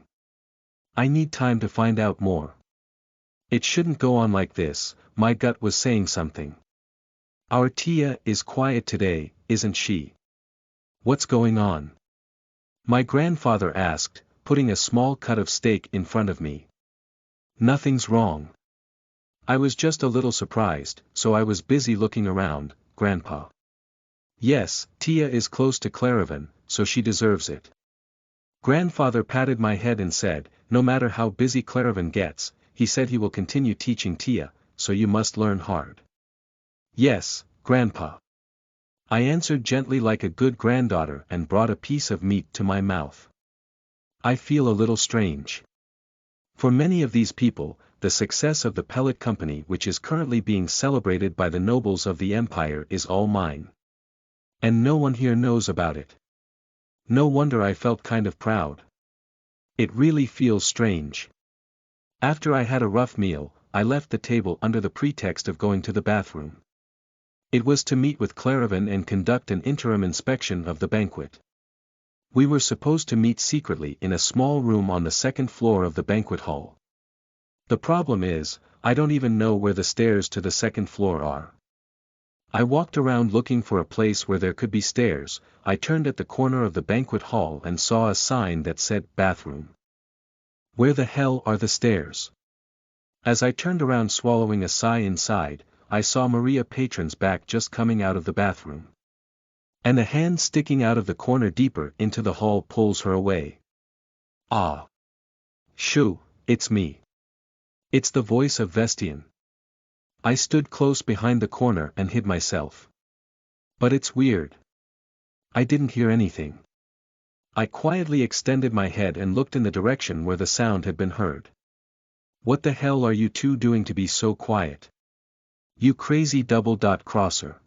I need time to find out more. It shouldn't go on like this, my gut was saying something. Our Tia is quiet today, isn't she? What's going on? My grandfather asked, putting a small cut of steak in front of me. Nothing's wrong. I was just a little surprised, so I was busy looking around, Grandpa. Yes, Tia is close to Claravan, so she deserves it. Grandfather patted my head and said, no matter how busy Claravan gets, he said he will continue teaching Tia, so you must learn hard. Yes, Grandpa. I answered gently like a good granddaughter and brought a piece of meat to my mouth. I feel a little strange. For many of these people, the success of the pellet company which is currently being celebrated by the nobles of the empire is all mine. And no one here knows about it. No wonder I felt kind of proud. It really feels strange. After I had a rough meal, I left the table under the pretext of going to the bathroom. It was to meet with Claravan and conduct an interim inspection of the banquet. We were supposed to meet secretly in a small room on the second floor of the banquet hall. The problem is, I don't even know where the stairs to the second floor are. I walked around looking for a place where there could be stairs. I turned at the corner of the banquet hall and saw a sign that said bathroom. Where the hell are the stairs? As I turned around swallowing a sigh inside, I saw Maria Patron's back just coming out of the bathroom. And a hand sticking out of the corner deeper into the hall pulls her away. Ah! Shoo, it's me. It's the voice of Vestian. I stood close behind the corner and hid myself. But it's weird. I didn't hear anything. I quietly extended my head and looked in the direction where the sound had been heard. What the hell are you two doing to be so quiet? You crazy double-crosser.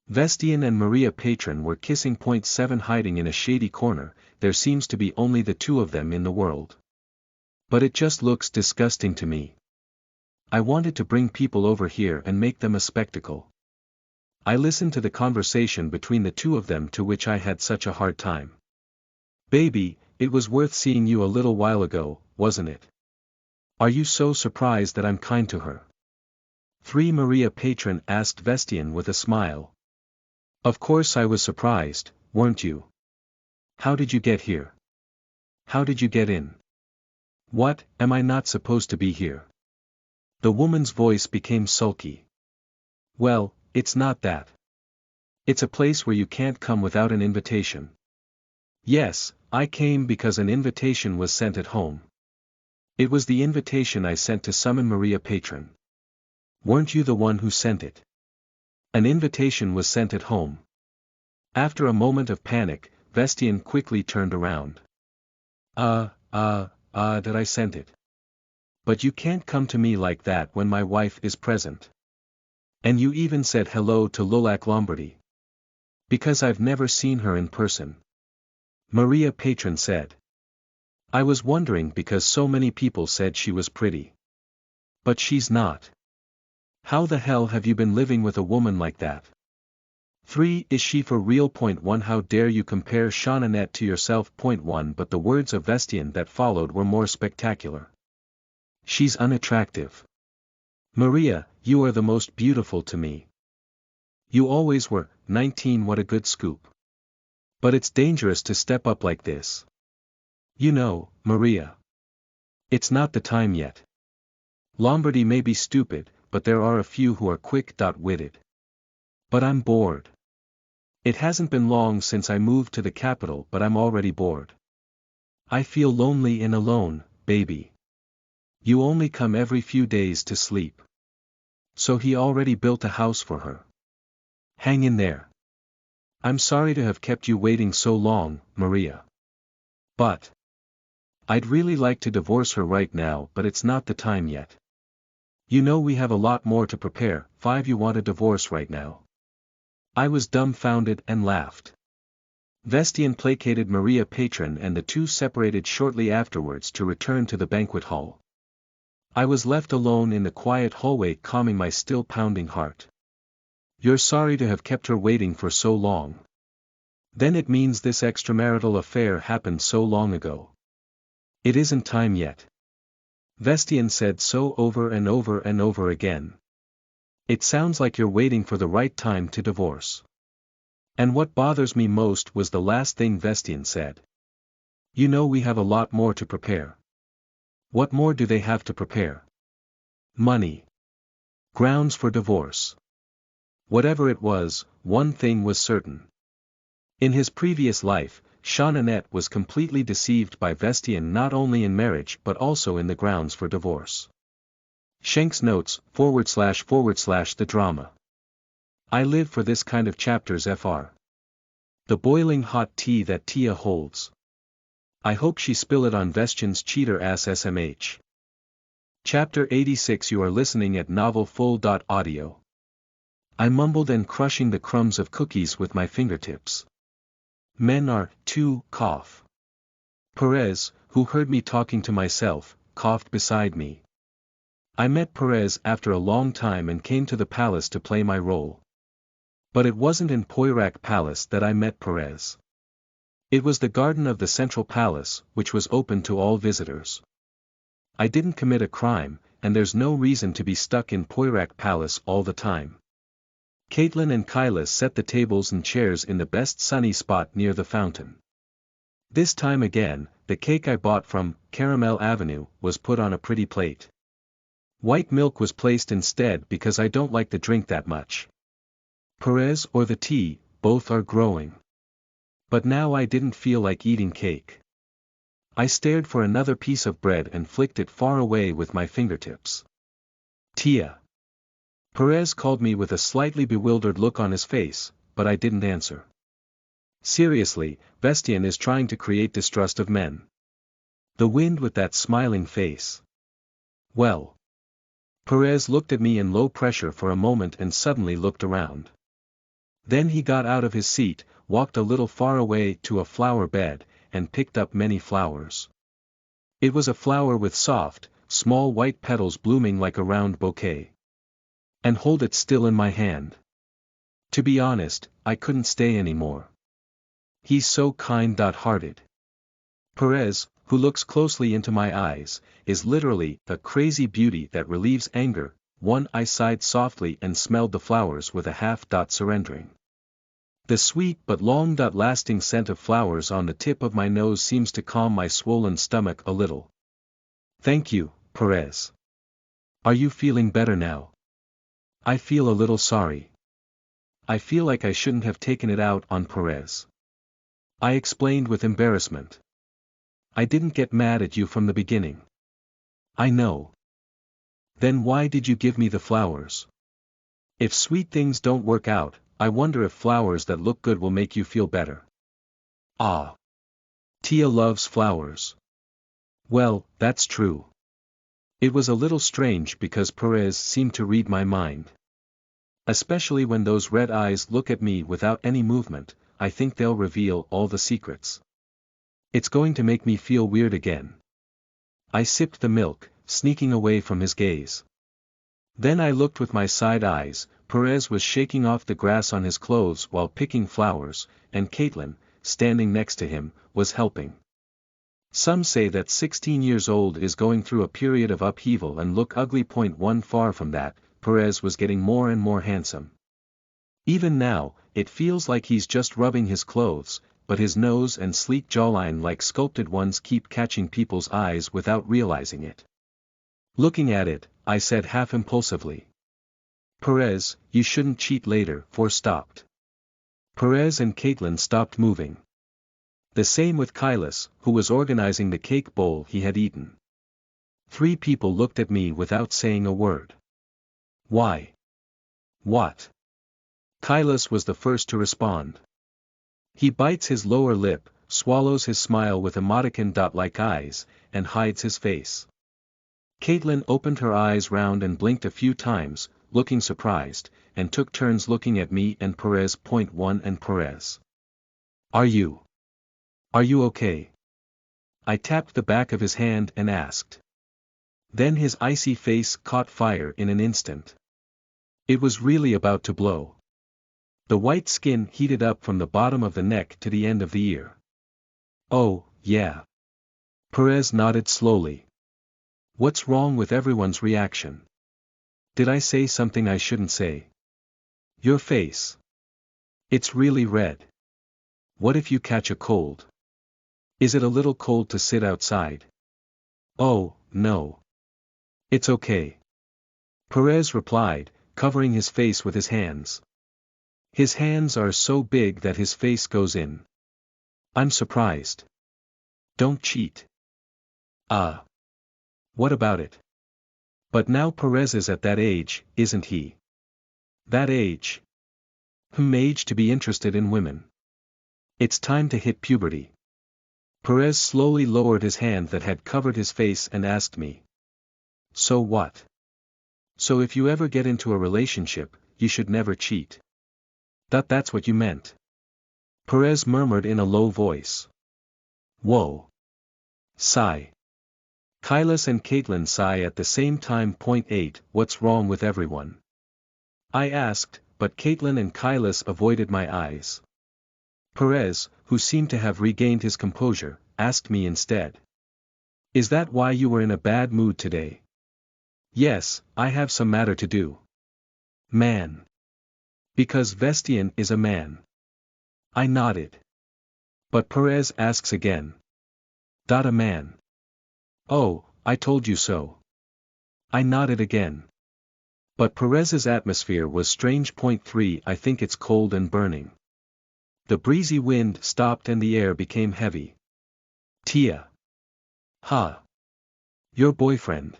Vestian and Maria Patron were kissing. 7 hiding in a shady corner, there seems to be only the two of them in the world. But it just looks disgusting to me. I wanted to bring people over here and make them a spectacle. I listened to the conversation between the two of them to which I had such a hard time. Baby, it was worth seeing you a little while ago, wasn't it? Are you so surprised that I'm kind to her? 3 Maria Patron asked Vestian with a smile. Of course I was surprised, weren't you? How did you get here? How did you get in? What, am I not supposed to be here? The woman's voice became sulky. Well, it's not that. It's a place where you can't come without an invitation. Yes, I came because an invitation was sent at home. It was the invitation I sent to summon Maria Patron. Weren't you the one who sent it? An invitation was sent at home. After a moment of panic, Vestian quickly turned around. Did I send it? But you can't come to me like that when my wife is present. And you even said hello to Lolac Lombardy. Because I've never seen her in person. Maria Patron said. I was wondering because so many people said she was pretty. But she's not. How the hell have you been living with a woman like that? 3. Is she for real? 1. How dare you compare Jeanette to yourself? 1. But the words of Vestian that followed were more spectacular. She's unattractive. Maria, you are the most beautiful to me. You always were. 19. What a good scoop. But it's dangerous to step up like this. You know, Maria. It's not the time yet. Lombardy may be stupid, but there are a few who are quick-witted. But I'm bored. It hasn't been long since I moved to the capital, but I'm already bored. I feel lonely and alone, baby. You only come every few days to sleep. So he already built a house for her. Hang in there. I'm sorry to have kept you waiting so long, Maria. But I'd really like to divorce her right now, but it's not the time yet. You know we have a lot more to prepare. 5. You want a divorce right now? I was dumbfounded and laughed. Vestian placated Maria Patron and the two separated shortly afterwards to return to the banquet hall. I was left alone in the quiet hallway calming my still pounding heart. You're sorry to have kept her waiting for so long. Then it means this extramarital affair happened so long ago. It isn't time yet. Vestian said so over and over and over again. It sounds like you're waiting for the right time to divorce. And what bothers me most was the last thing Vestian said. You know we have a lot more to prepare. What more do they have to prepare? Money. Grounds for divorce. Whatever it was, one thing was certain. In his previous life, Jeanette was completely deceived by Vestian not only in marriage but also in the grounds for divorce. Shanks notes, / the drama. I live for this kind of chapters fr. The boiling hot tea that Tia holds. I hope she spill it on Vestian's cheater ass smh. Chapter 86. You are listening at novelfull.audio. I mumbled and crushing the crumbs of cookies with my fingertips. Men are, too, cough. Perez, who heard me talking to myself, coughed beside me. I met Perez after a long time and came to the palace to play my role. But it wasn't in Poirac Palace that I met Perez. It was the garden of the Central Palace, which was open to all visitors. I didn't commit a crime, and there's no reason to be stuck in Poirac Palace all the time. Caitlin and Kyla set the tables and chairs in the best sunny spot near the fountain. This time again, the cake I bought from Caramel Avenue was put on a pretty plate. White milk was placed instead because I don't like the drink that much. Perez or the tea, both are growing. But now I didn't feel like eating cake. I stared for another piece of bread and flicked it far away with my fingertips. Tia. Perez called me with a slightly bewildered look on his face, but I didn't answer. Seriously, Vestian is trying to create distrust of men. The wind with that smiling face. Well. Perez looked at me in low pressure for a moment and suddenly looked around. Then he got out of his seat, walked a little far away to a flower bed, and picked up many flowers. It was a flower with soft, small white petals blooming like a round bouquet. And hold it still in my hand. To be honest, I couldn't stay anymore. He's so kind-hearted. Perez, who looks closely into my eyes, is literally a crazy beauty that relieves anger. I sighed softly and smelled the flowers with a half surrendering. The sweet but long-lasting scent of flowers on the tip of my nose seems to calm my swollen stomach a little. Thank you, Perez. Are you feeling better now? I feel a little sorry. I feel like I shouldn't have taken it out on Perez. I explained with embarrassment. I didn't get mad at you from the beginning. I know. Then why did you give me the flowers? If sweet things don't work out, I wonder if flowers that look good will make you feel better. Ah. Tia loves flowers. Well, that's true. It was a little strange because Perez seemed to read my mind. Especially when those red eyes look at me without any movement, I think they'll reveal all the secrets. It's going to make me feel weird again. I sipped the milk, sneaking away from his gaze. Then I looked with my side eyes. Perez was shaking off the grass on his clothes while picking flowers, and Caitlin, standing next to him, was helping. Some say that 16 years old is going through a period of upheaval and look ugly. Far from that, Perez was getting more and more handsome. Even now, it feels like he's just rubbing his clothes, but his nose and sleek jawline like sculpted ones keep catching people's eyes without realizing it. Looking at it, I said half impulsively. Perez, you shouldn't cheat later. Stopped. Perez and Caitlin stopped moving. The same with Kailas, who was organizing the cake bowl he had eaten. 3 people looked at me without saying a word. Why? What? Kailas was the first to respond. He bites his lower lip, swallows his smile with emoticon-like eyes, and hides his face. Caitlin opened her eyes round and blinked a few times, looking surprised, and took turns looking at me and Perez. 1 And Perez. Are you okay? I tapped the back of his hand and asked. Then his icy face caught fire in an instant. It was really about to blow. The white skin heated up from the bottom of the neck to the end of the ear. Oh, yeah. Perez nodded slowly. What's wrong with everyone's reaction? Did I say something I shouldn't say? Your face. It's really red. What if you catch a cold? Is it a little cold to sit outside? Oh, no. It's okay. Perez replied, covering his face with his hands. His hands are so big that his face goes in. I'm surprised. Don't cheat. What about it? But now Perez is at that age, isn't he? That age? Age to be interested in women. It's time to hit puberty. Perez slowly lowered his hand that had covered his face and asked me. So what? So if you ever get into a relationship, you should never cheat. That's what you meant. Perez murmured in a low voice. Whoa. Sigh. Kailas and Caitlin sigh at the same time. 8 What's wrong with everyone? I asked, but Caitlin and Kailas avoided my eyes. Perez, who seemed to have regained his composure, asked me instead. Is that why you were in a bad mood today? Yes, I have some matter to do. Man. Because Vestian is a man. I nodded. But Perez asks again. A man. Oh, I told you so. I nodded again. But Perez's atmosphere was strange. 3 I think it's cold and burning. The breezy wind stopped and the air became heavy. Tia. Ha. Your boyfriend.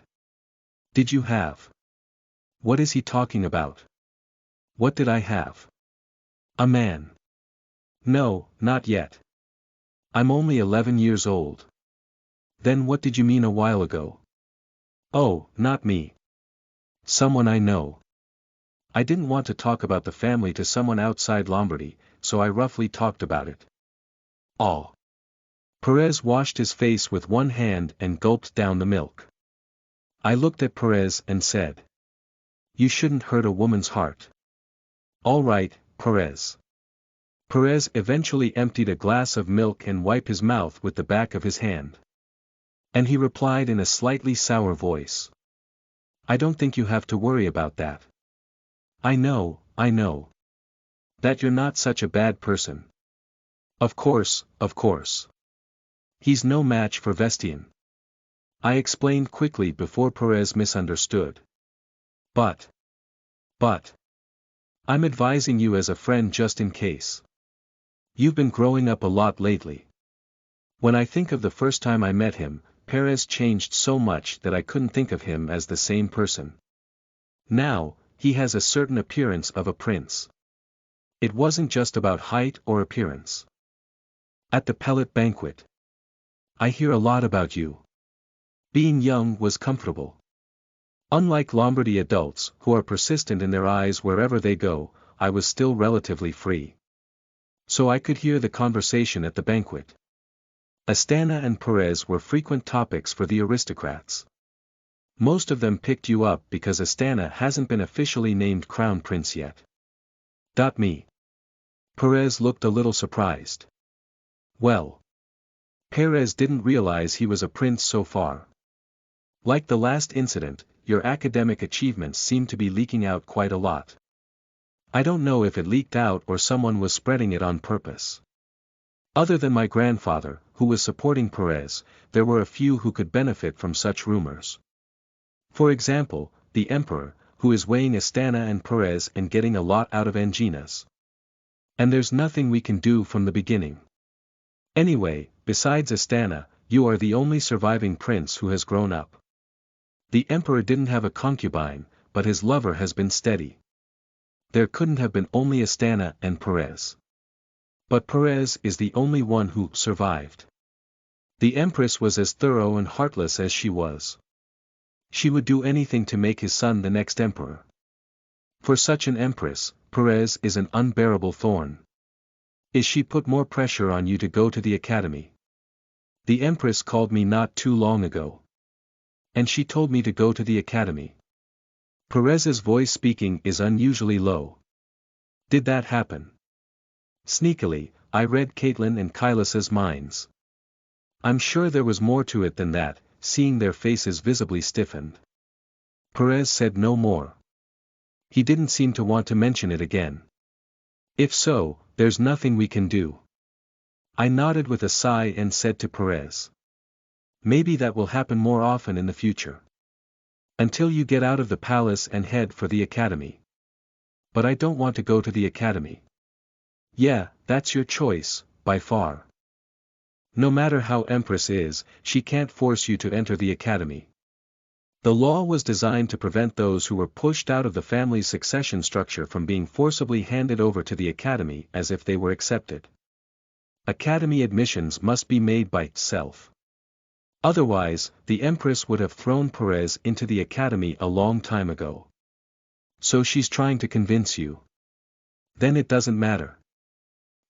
Did you have? What is he talking about? What did I have? A man. No, not yet. I'm only 11 years old. Then what did you mean a while ago? Oh, not me. Someone I know. I didn't want to talk about the family to someone outside Lombardy, so I roughly talked about it. Oh. Perez washed his face with one hand and gulped down the milk. I looked at Perez and said. You shouldn't hurt a woman's heart. All right, Perez. Perez eventually emptied a glass of milk and wiped his mouth with the back of his hand. And he replied in a slightly sour voice. I don't think you have to worry about that. I know. That you're not such a bad person. Of course, of course. He's no match for Vestian. I explained quickly before Perez misunderstood. But. I'm advising you as a friend just in case. You've been growing up a lot lately. When I think of the first time I met him, Perez changed so much that I couldn't think of him as the same person. Now, he has a certain appearance of a prince. It wasn't just about height or appearance. At the Pellet banquet. I hear a lot about you. Being young was comfortable. Unlike Lombardy adults, who are persistent in their eyes wherever they go, I was still relatively free. So I could hear the conversation at the banquet. Astana and Perez were frequent topics for the aristocrats. Most of them picked you up because Astana hasn't been officially named crown prince yet. Me. Perez looked a little surprised. Well. Perez didn't realize he was a prince so far. Like the last incident, your academic achievements seem to be leaking out quite a lot. I don't know if it leaked out or someone was spreading it on purpose. Other than my grandfather, who was supporting Perez, there were a few who could benefit from such rumors. For example, the emperor, who is weighing Astana and Perez and getting a lot out of Anginas. And there's nothing we can do from the beginning. Anyway, besides Astana, you are the only surviving prince who has grown up. The emperor didn't have a concubine, but his lover has been steady. There couldn't have been only Astana and Perez. But Perez is the only one who survived. The empress was as thorough and heartless as she was. She would do anything to make his son the next emperor. For such an empress, Perez is an unbearable thorn. She put more pressure on you to go to the academy. The empress called me not too long ago. And she told me to go to the academy. Perez's voice speaking is unusually low. Did that happen? Sneakily, I read Caitlin and Kailas's minds. I'm sure there was more to it than that, seeing their faces visibly stiffened. Perez said no more. He didn't seem to want to mention it again. If so, there's nothing we can do. I nodded with a sigh and said to Perez. Maybe that will happen more often in the future. Until you get out of the palace and head for the academy. But I don't want to go to the academy. Yeah, that's your choice, by far. No matter how Empress is, she can't force you to enter the academy. The law was designed to prevent those who were pushed out of the family's succession structure from being forcibly handed over to the academy as if they were accepted. Academy admissions must be made by itself. Otherwise, the Empress would have thrown Perez into the academy a long time ago. So she's trying to convince you. Then it doesn't matter.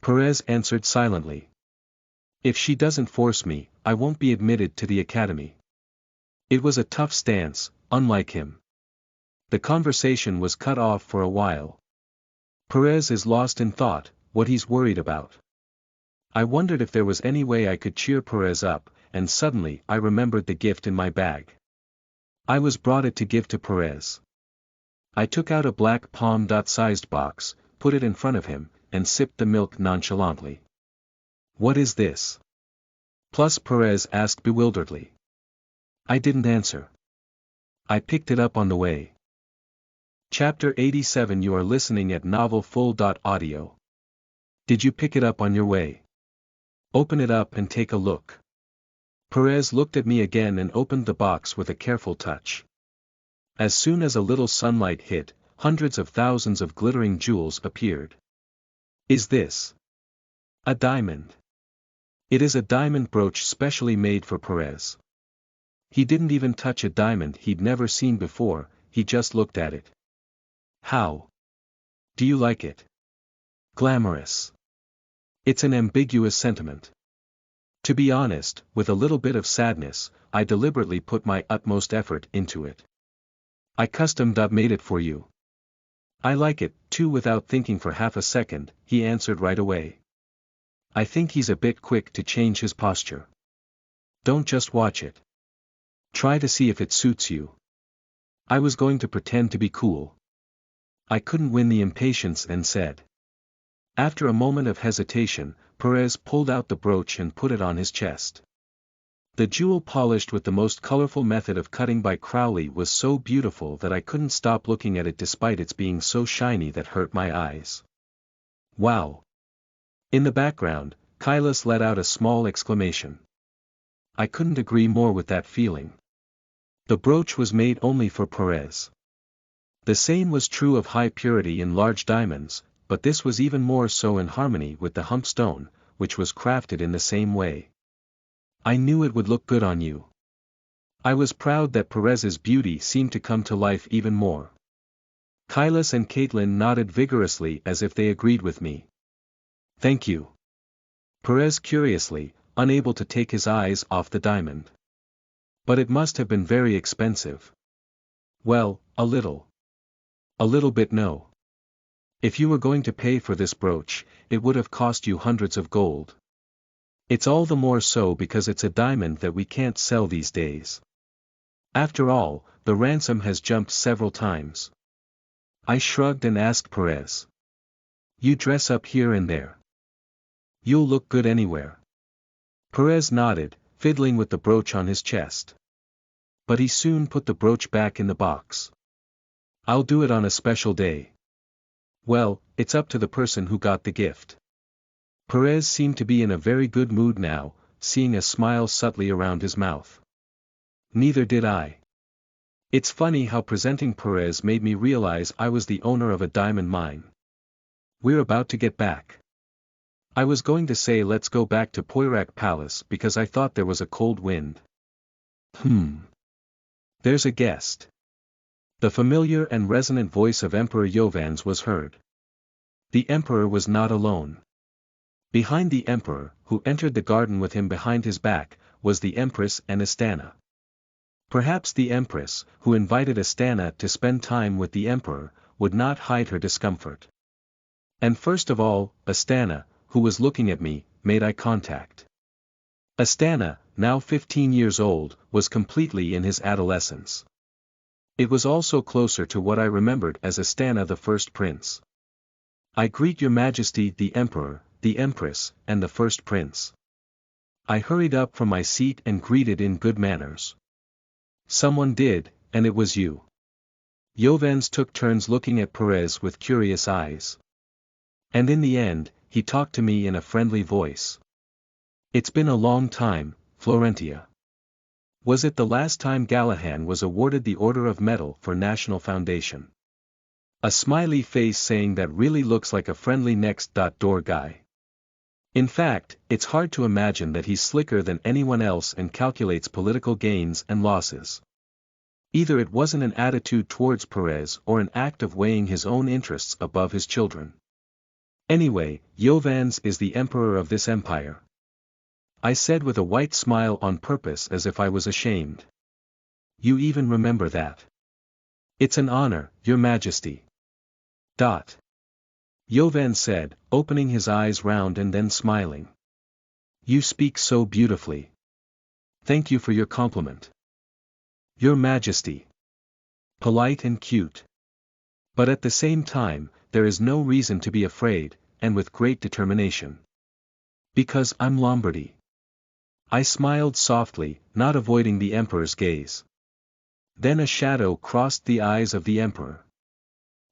Perez answered silently. If she doesn't force me, I won't be admitted to the academy. It was a tough stance, unlike him. The conversation was cut off for a while. Perez is lost in thought, what he's worried about. I wondered if there was any way I could cheer Perez up, and suddenly I remembered the gift in my bag. I was brought it to give to Perez. I took out a black palm-sized box, put it in front of him, and sipped the milk nonchalantly. What is this? Plus Perez asked bewilderedly. I didn't answer. I picked it up on the way. Chapter 87. You are listening at novelfull.audio. Did you pick it up on your way? Open it up and take a look. Perez looked at me again and opened the box with a careful touch. As soon as a little sunlight hit, hundreds of thousands of glittering jewels appeared. Is this a diamond? It is a diamond brooch specially made for Perez. He didn't even touch a diamond he'd never seen before, he just looked at it. How? Do you like it? Glamorous. It's an ambiguous sentiment. To be honest, with a little bit of sadness, I deliberately put my utmost effort into it. I custom-made it for you. I like it, too. Without thinking for half a second, he answered right away. I think he's a bit quick to change his posture. Don't just watch it. Try to see if it suits you. I was going to pretend to be cool. I couldn't win the impatience and said. After a moment of hesitation, Perez pulled out the brooch and put it on his chest. The jewel, polished with the most colorful method of cutting by Crowley, was so beautiful that I couldn't stop looking at it despite its being so shiny that hurt my eyes. Wow! In the background, Kailas let out a small exclamation. I couldn't agree more with that feeling. The brooch was made only for Perez. The same was true of high purity in large diamonds, but this was even more so in harmony with the hump stone, which was crafted in the same way. I knew it would look good on you. I was proud that Perez's beauty seemed to come to life even more. Kailas and Caitlin nodded vigorously as if they agreed with me. Thank you. Perez curiously, unable to take his eyes off the diamond. But it must have been very expensive. Well, a little. A little bit, no. If you were going to pay for this brooch, it would have cost you hundreds of gold. It's all the more so because it's a diamond that we can't sell these days. After all, the ransom has jumped several times. I shrugged and asked Perez. You dress up here and there. You'll look good anywhere. Perez nodded, fiddling with the brooch on his chest. But he soon put the brooch back in the box. I'll do it on a special day. Well, it's up to the person who got the gift. Perez seemed to be in a very good mood now, seeing a smile subtly around his mouth. Neither did I. It's funny how presenting Perez made me realize I was the owner of a diamond mine. We're about to get back. I was going to say let's go back to Poirak Palace because I thought there was a cold wind. There's a guest. The familiar and resonant voice of Emperor Jovans was heard. The Emperor was not alone. Behind the Emperor, who entered the garden with him behind his back, was the Empress and Astana. Perhaps the Empress, who invited Astana to spend time with the Emperor, would not hide her discomfort. And first of all, Astana, who was looking at me, made eye contact. Astana, now 15 years old, was completely in his adolescence. It was also closer to what I remembered as Astana the First Prince. I greet your Majesty the Emperor, the Empress, and the First Prince. I hurried up from my seat and greeted in good manners. Someone did, and it was you. Jovans took turns looking at Perez with curious eyes. And in the end, he talked to me in a friendly voice. It's been a long time, Florentia. Was it the last time Gallahan was awarded the Order of Metal for National Foundation? A smiley face saying that really looks like a friendly next door guy. In fact, it's hard to imagine that he's slicker than anyone else and calculates political gains and losses. Either it wasn't an attitude towards Perez or an act of weighing his own interests above his children. Anyway, Jovans is the emperor of this empire. I said with a white smile on purpose as if I was ashamed. You even remember that. It's an honor, Your Majesty. Jovans said, opening his eyes round and then smiling. You speak so beautifully. Thank you for your compliment. Your Majesty. Polite and cute. But at the same time, there is no reason to be afraid, and with great determination. Because I'm Lombardy. I smiled softly, not avoiding the Emperor's gaze. Then a shadow crossed the eyes of the Emperor.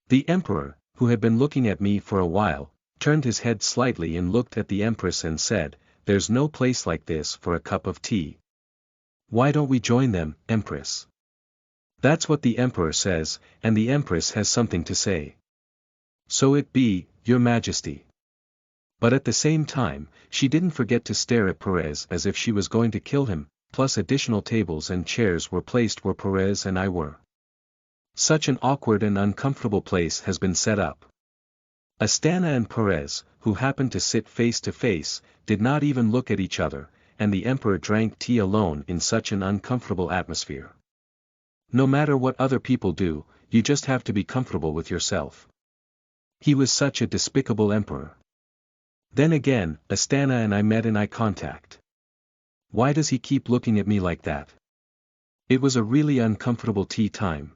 The Emperor, who had been looking at me for a while, turned his head slightly and looked at the Empress and said, There's no place like this for a cup of tea. Why don't we join them, Empress? That's what the Emperor says, and the Empress has something to say. So it be, Your Majesty. But at the same time, she didn't forget to stare at Perez as if she was going to kill him, plus additional tables and chairs were placed where Perez and I were. Such an awkward and uncomfortable place has been set up. Astana and Perez, who happened to sit face to face, did not even look at each other, and the Emperor drank tea alone in such an uncomfortable atmosphere. No matter what other people do, you just have to be comfortable with yourself. He was such a despicable Emperor. Then again, Astana and I met in eye contact. Why does he keep looking at me like that? It was a really uncomfortable tea time.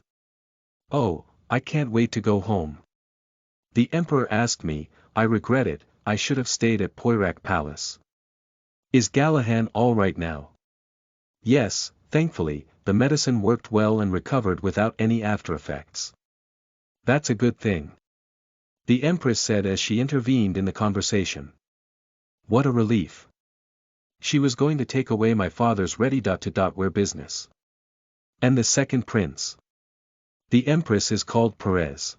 Oh, I can't wait to go home. The Emperor asked me, I regret it, I should have stayed at Poirac Palace. Is Gallahan all right now? Yes, thankfully, the medicine worked well and recovered without any after-effects. That's a good thing. The Empress said as she intervened in the conversation. What a relief. She was going to take away my father's ready-to-ware business. And the second prince? The Empress is called Perez.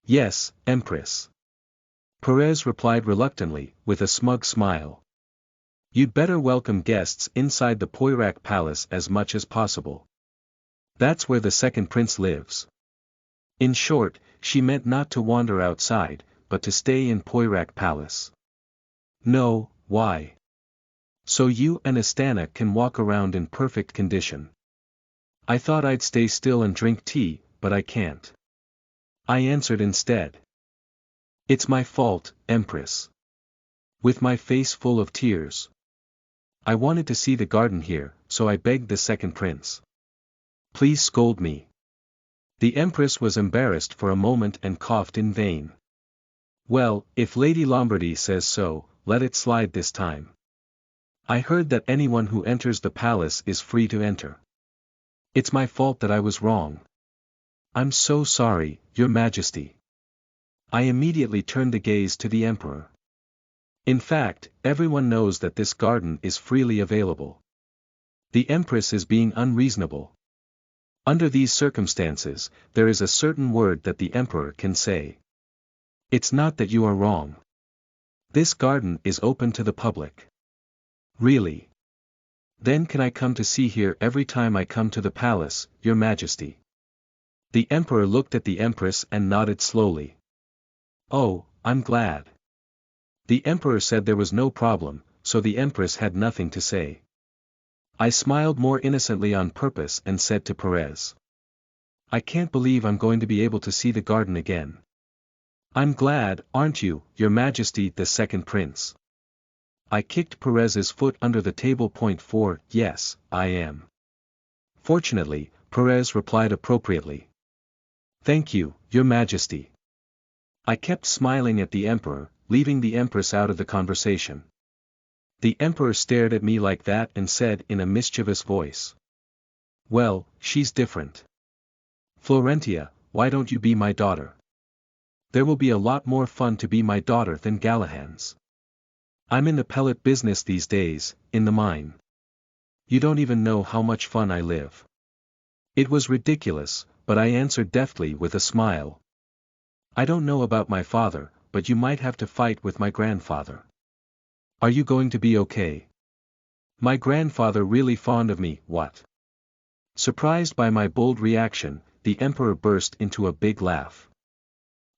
Yes, Empress. Perez replied reluctantly, with a smug smile. You'd better welcome guests inside the Poirac Palace as much as possible. That's where the second prince lives. In short, she meant not to wander outside, but to stay in Poirac Palace. No, why? So you and Astana can walk around in perfect condition. I thought I'd stay still and drink tea, but I can't. I answered instead. It's my fault, Empress. With my face full of tears. I wanted to see the garden here, so I begged the second prince. Please scold me. The Empress was embarrassed for a moment and coughed in vain. Well, if Lady Lombardy says so, let it slide this time. I heard that anyone who enters the palace is free to enter. It's my fault that I was wrong. I'm so sorry, Your Majesty. I immediately turned the gaze to the Emperor. In fact, everyone knows that this garden is freely available. The Empress is being unreasonable. Under these circumstances, there is a certain word that the Emperor can say. It's not that you are wrong. This garden is open to the public. Really? Then can I come to see here every time I come to the palace, Your Majesty? The Emperor looked at the Empress and nodded slowly. Oh, I'm glad. The Emperor said there was no problem, so the Empress had nothing to say. I smiled more innocently on purpose and said to Perez. I can't believe I'm going to be able to see the garden again. I'm glad, aren't you, Your Majesty, the second prince? I kicked Perez's foot under the table. Yes, I am. Fortunately, Perez replied appropriately. Thank you, Your Majesty. I kept smiling at the Emperor, leaving the Empress out of the conversation. The Emperor stared at me like that and said in a mischievous voice. Well, she's different. Florentia, why don't you be my daughter? There will be a lot more fun to be my daughter than Gallahan's. I'm in the pellet business these days, in the mine. You don't even know how much fun I live. It was ridiculous, but I answered deftly with a smile. I don't know about my father, but you might have to fight with my grandfather. Are you going to be okay? My grandfather really fond of me, what? Surprised by my bold reaction, the Emperor burst into a big laugh.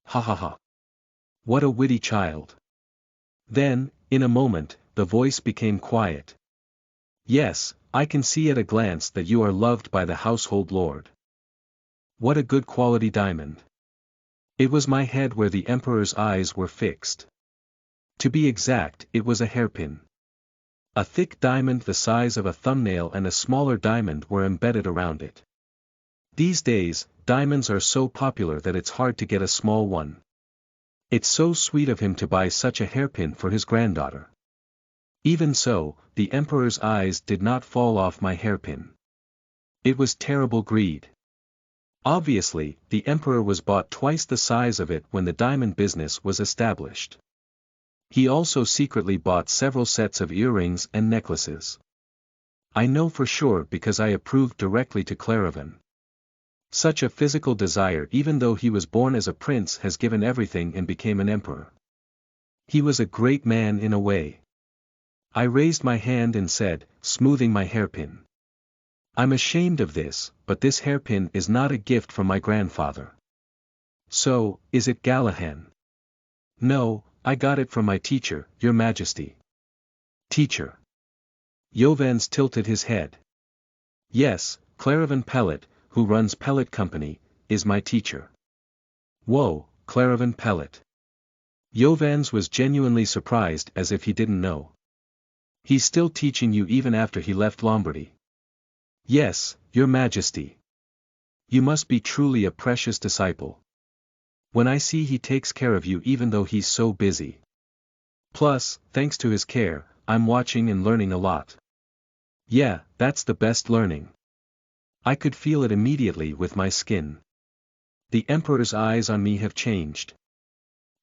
Ha ha ha. What a witty child. Then, in a moment, the voice became quiet. Yes, I can see at a glance that you are loved by the household lord. What a good quality diamond. It was my head where the Emperor's eyes were fixed. To be exact, it was a hairpin. A thick diamond the size of a thumbnail and a smaller diamond were embedded around it. These days, diamonds are so popular that it's hard to get a small one. It's so sweet of him to buy such a hairpin for his granddaughter. Even so, the Emperor's eyes did not fall off my hairpin. It was terrible greed. Obviously, the Emperor was bought twice the size of it when the diamond business was established. He also secretly bought several sets of earrings and necklaces. I know for sure because I approved directly to Claravan. Such a physical desire, even though he was born as a prince, has given everything and became an emperor. He was a great man in a way. I raised my hand and said, smoothing my hairpin. I'm ashamed of this, but this hairpin is not a gift from my grandfather. So, is it Gallahan? No, I got it from my teacher, Your Majesty. Teacher? Jovans tilted his head. Yes, Claravan Pellet, who runs Pellet Company, is my teacher. Whoa, Claravan Pellet. Jovans was genuinely surprised, as if he didn't know. He's still teaching you even after he left Lombardy. Yes, Your Majesty. You must be truly a precious disciple. When I see he takes care of you even though he's so busy. Plus, thanks to his care, I'm watching and learning a lot. Yeah, that's the best learning. I could feel it immediately with my skin. The Emperor's eyes on me have changed.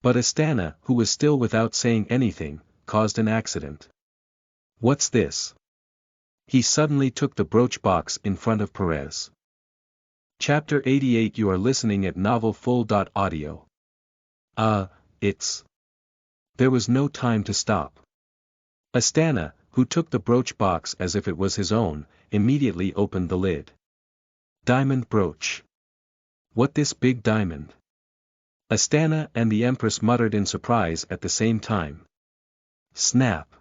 But Astana, who was still without saying anything, caused an accident. What's this? He suddenly took the brooch box in front of Perez. Chapter 88. You are listening at novelfull.audio. It's... There was no time to stop. Astana, who took the brooch box as if it was his own, immediately opened the lid. Diamond brooch. What, this big diamond? Astana and the Empress muttered in surprise at the same time. Snap.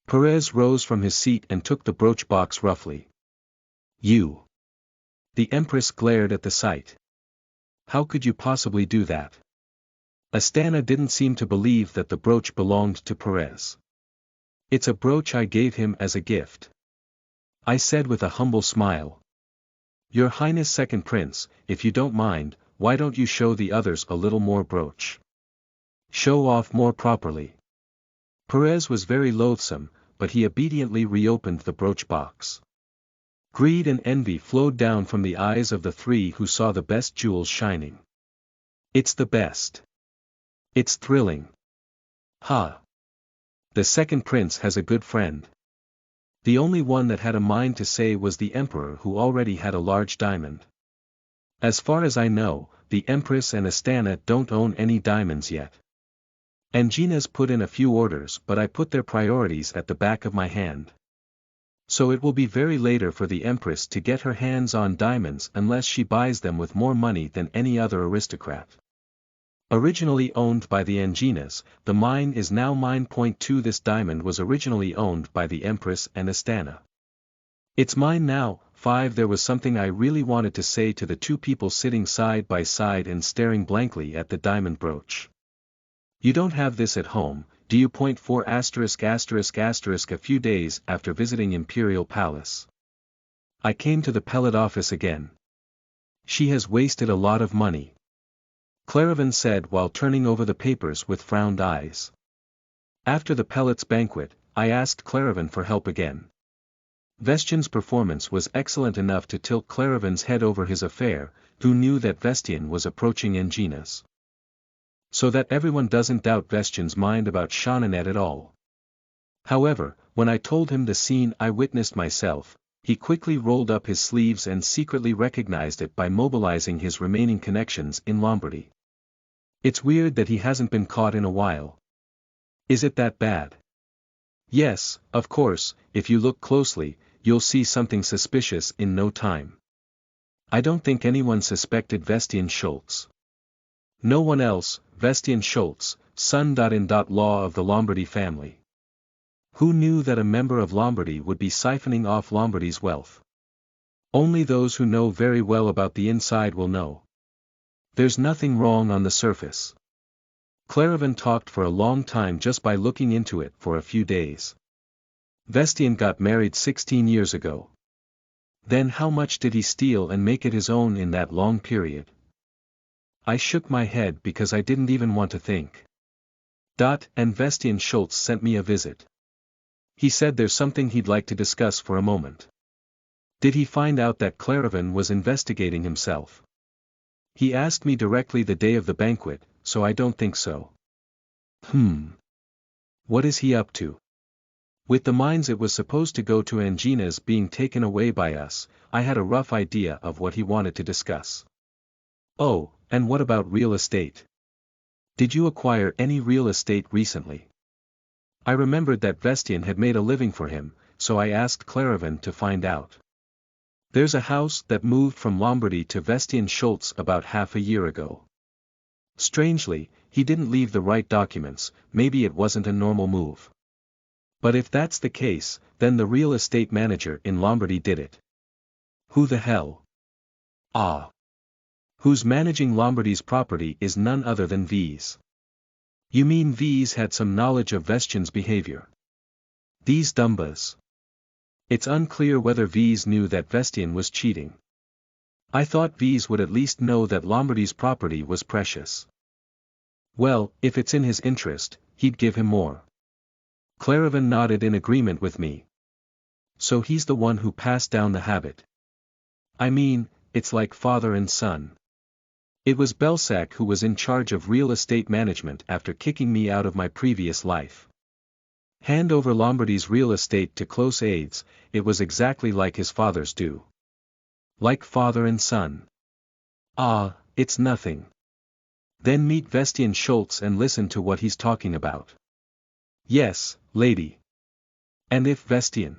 Perez rose from his seat and took the brooch box roughly. You. The Empress glared at the sight. How could you possibly do that? Astana didn't seem to believe that the brooch belonged to Perez. It's a brooch I gave him as a gift. I said with a humble smile. Your Highness Second Prince, if you don't mind, why don't you show the others a little more brooch? Show off more properly. Perez was very loathsome, but he obediently reopened the brooch box. Greed and envy flowed down from the eyes of the three who saw the best jewels shining. It's the best. It's thrilling. Ha! The second prince has a good friend. The only one that had a mind to say was the Emperor, who already had a large diamond. As far as I know, the Empress and Astana don't own any diamonds yet. Angina's put in a few orders, but I put their priorities at the back of my hand. So it will be very later for the Empress to get her hands on diamonds unless she buys them with more money than any other aristocrat. Originally owned by the Anginas, the mine is now mine. 2 This diamond was originally owned by the Empress and Astana. It's mine now. 5 There was something I really wanted to say to the two people sitting side by side and staring blankly at the diamond brooch. You don't have this at home, do you? 4 A few days after visiting Imperial Palace, I came to the pellet office again. She has wasted a lot of money, Claravan said while turning over the papers with frowned eyes. After the pellets banquet, I asked Claravan for help again. Vestian's performance was excellent enough to tilt Claravan's head over his affair, who knew that Vestian was approaching Angina's. So that everyone doesn't doubt Vestian's mind about Shaunanet at all. However, when I told him the scene I witnessed myself, he quickly rolled up his sleeves and secretly recognized it by mobilizing his remaining connections in Lombardy. It's weird that he hasn't been caught in a while. Is it that bad? Yes, of course, if you look closely, you'll see something suspicious in no time. I don't think anyone suspected Vestian Schultz. No one else, Vestian Schultz, son-in-law of the Lombardy family. Who knew that a member of Lombardy would be siphoning off Lombardy's wealth? Only those who know very well about the inside will know. There's nothing wrong on the surface. Claravan talked for a long time just by looking into it for a few days. Vestian got married 16 years ago. Then how much did he steal and make it his own in that long period? I shook my head because I didn't even want to think. And Vestian Schultz sent me a visit. He said there's something he'd like to discuss for a moment. Did he find out that Claravan was investigating himself? He asked me directly the day of the banquet, so I don't think so. What is he up to? With the mines it was supposed to go to Angina's being taken away by us, I had a rough idea of what he wanted to discuss. Oh, and what about real estate? Did you acquire any real estate recently? I remembered that Vestian had made a living for him, so I asked Claravan to find out. There's a house that moved from Lombardy to Vestian Schultz about half a year ago. Strangely, he didn't leave the right documents, maybe it wasn't a normal move. But if that's the case, then the real estate manager in Lombardy did it. Who the hell? Who's managing Lombardy's property is none other than V's. You mean V's had some knowledge of Vestian's behavior? These Dumbas. It's unclear whether V's knew that Vestian was cheating. I thought V's would at least know that Lombardy's property was precious. Well, if it's in his interest, he'd give him more. Claravan nodded in agreement with me. So he's the one who passed down the habit. I mean, it's like father and son. It was Belsac who was in charge of real estate management after kicking me out of my previous life. Hand over Lombardy's real estate to close aides, it was exactly like his father's do. Like father and son. Ah, it's nothing. Then meet Vestian Schultz and listen to what he's talking about. Yes, lady. And if Vestian?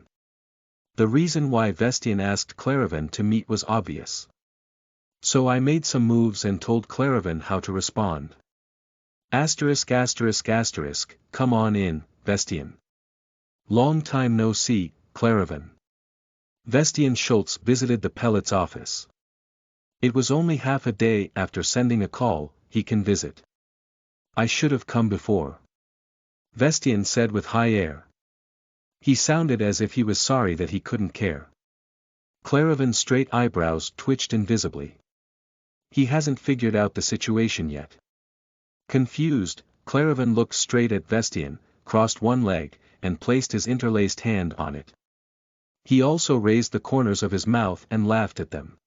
The reason why Vestian asked Claravan to meet was obvious. So I made some moves and told Claravan how to respond. Asterisk asterisk asterisk, come on in, Vestian. Long time no see, Claravan. Vestian Schultz visited the Pellet's office. It was only half a day after sending a call, he can visit. I should have come before. Vestian said with high air. He sounded as if he was sorry that he couldn't care. Claravan's straight eyebrows twitched invisibly. He hasn't figured out the situation yet. Confused, Claravan looked straight at Vestian, crossed one leg, and placed his interlaced hand on it. He also raised the corners of his mouth and laughed at them.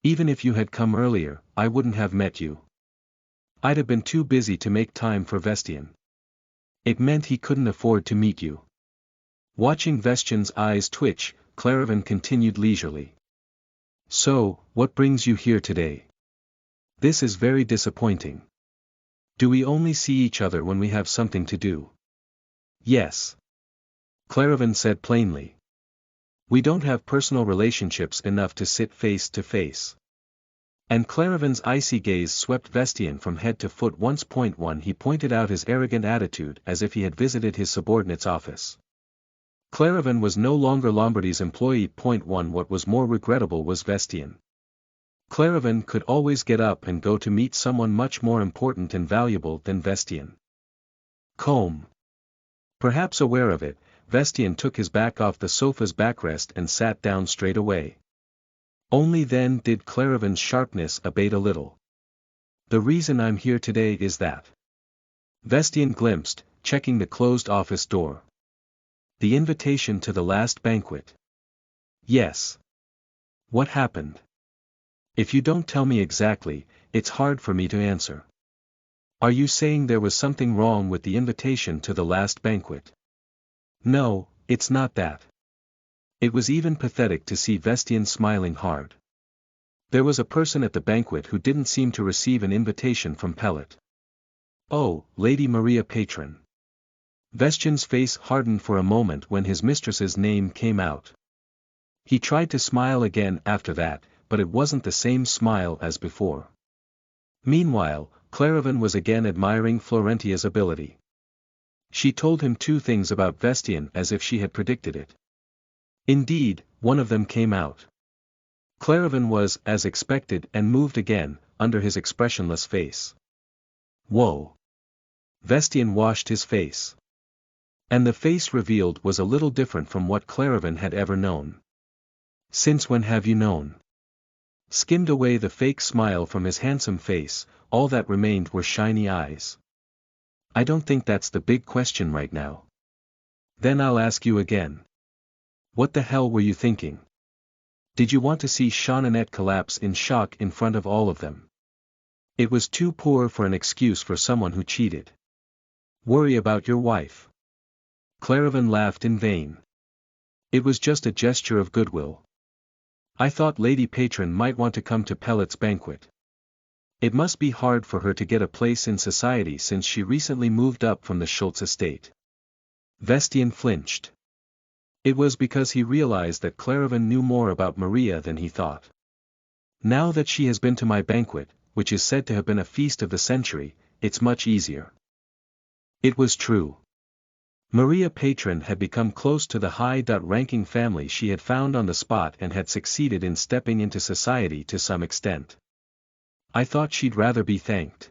Even if you had come earlier, I wouldn't have met you. I'd have been too busy to make time for Vestian. It meant he couldn't afford to meet you. Watching Vestian's eyes twitch, Claravan continued leisurely. So, what brings you here today? This is very disappointing. Do we only see each other when we have something to do? Yes. Claravan said plainly. We don't have personal relationships enough to sit face to face. And Claravan's icy gaze swept Vestian from head to foot once. He pointed out his arrogant attitude as if he had visited his subordinate's office. Claravan was no longer Lombardy's employee. What was more regrettable was Vestian. Claravan could always get up and go to meet someone much more important and valuable than Vestian. Comb. Perhaps aware of it, Vestian took his back off the sofa's backrest and sat down straight away. Only then did Claravan's sharpness abate a little. The reason I'm here today is that. Vestian glimpsed, checking the closed office door. The invitation to the last banquet. Yes. What happened? If you don't tell me exactly, it's hard for me to answer. Are you saying there was something wrong with the invitation to the last banquet? No, it's not that. It was even pathetic to see Vestian smiling hard. There was a person at the banquet who didn't seem to receive an invitation from Pellet. Oh, Lady Maria Patron. Vestian's face hardened for a moment when his mistress's name came out. He tried to smile again after that, but it wasn't the same smile as before. Meanwhile, Claravan was again admiring Florentia's ability. She told him two things about Vestian as if she had predicted it. Indeed, one of them came out. Claravan was as expected and moved again, under his expressionless face. Whoa! Vestian washed his face. And the face revealed was a little different from what Claravan had ever known. Since when have you known? Skimmed away the fake smile from his handsome face, all that remained were shiny eyes. I don't think that's the big question right now. Then I'll ask you again. What the hell were you thinking? Did you want to see Jeanette collapse in shock in front of all of them? It was too poor for an excuse for someone who cheated. Worry about your wife. Claravan laughed in vain. It was just a gesture of goodwill. I thought Lady Patron might want to come to Pellet's banquet. It must be hard for her to get a place in society since she recently moved up from the Schultz estate. Vestian flinched. It was because he realized that Claravan knew more about Maria than he thought. Now that she has been to my banquet, which is said to have been a feast of the century, it's much easier. It was true. Maria Patron had become close to the high-ranking family she had found on the spot and had succeeded in stepping into society to some extent. I thought she'd rather be thanked.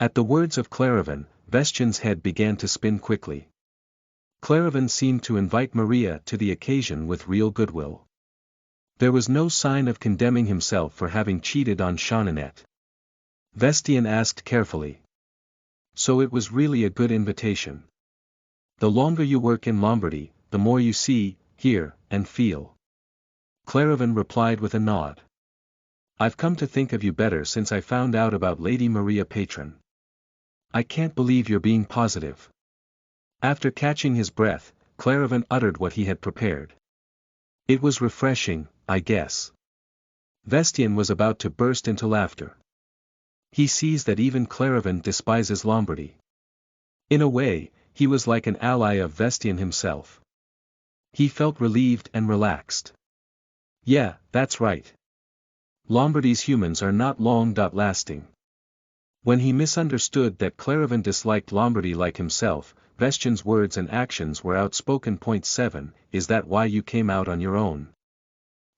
At the words of Claravan, Vestian's head began to spin quickly. Claravan seemed to invite Maria to the occasion with real goodwill. There was no sign of condemning himself for having cheated on Jeanninette. Vestian asked carefully. So it was really a good invitation. The longer you work in Lombardy, the more you see, hear, and feel. Claravan replied with a nod. I've come to think of you better since I found out about Lady Maria Patron. I can't believe you're being positive. After catching his breath, Claravan uttered what he had prepared. It was refreshing, I guess. Vestian was about to burst into laughter. He sees that even Claravan despises Lombardy. In a way, he was like an ally of Vestian himself. He felt relieved and relaxed. Yeah, that's right. Lombardy's humans are not long-lasting. When he misunderstood that Claravan disliked Lombardy like himself, Vestian's words and actions were outspoken. 7 Is that why you came out on your own?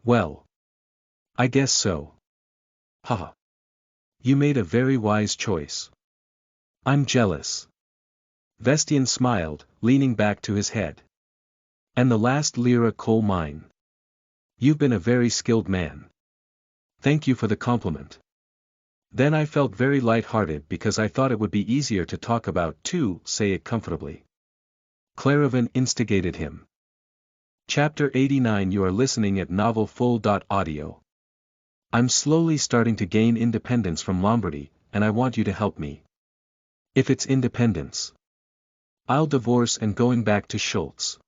Well. I guess so. Haha. You made a very wise choice. I'm jealous. Vestian smiled, leaning back to his head. And the last Lyra coal mine. You've been a very skilled man. Thank you for the compliment. Then I felt very light-hearted because I thought it would be easier to talk about too, say it comfortably. Claravan instigated him. Chapter 89 You are listening at NovelFull.audio. I'm slowly starting to gain independence from Lombardy, and I want you to help me. If it's independence, I'll divorce and going back to Schultz.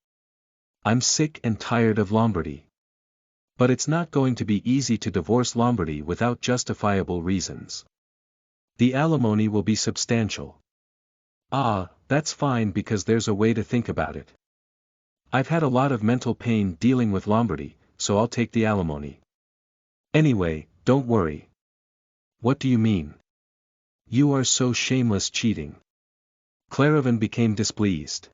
I'm sick and tired of Lombardy. But it's not going to be easy to divorce Lombardy without justifiable reasons. The alimony will be substantial. Ah, that's fine because there's a way to think about it. I've had a lot of mental pain dealing with Lombardy, so I'll take the alimony. Anyway, don't worry. What do you mean? You are so shameless cheating. Claravan became displeased.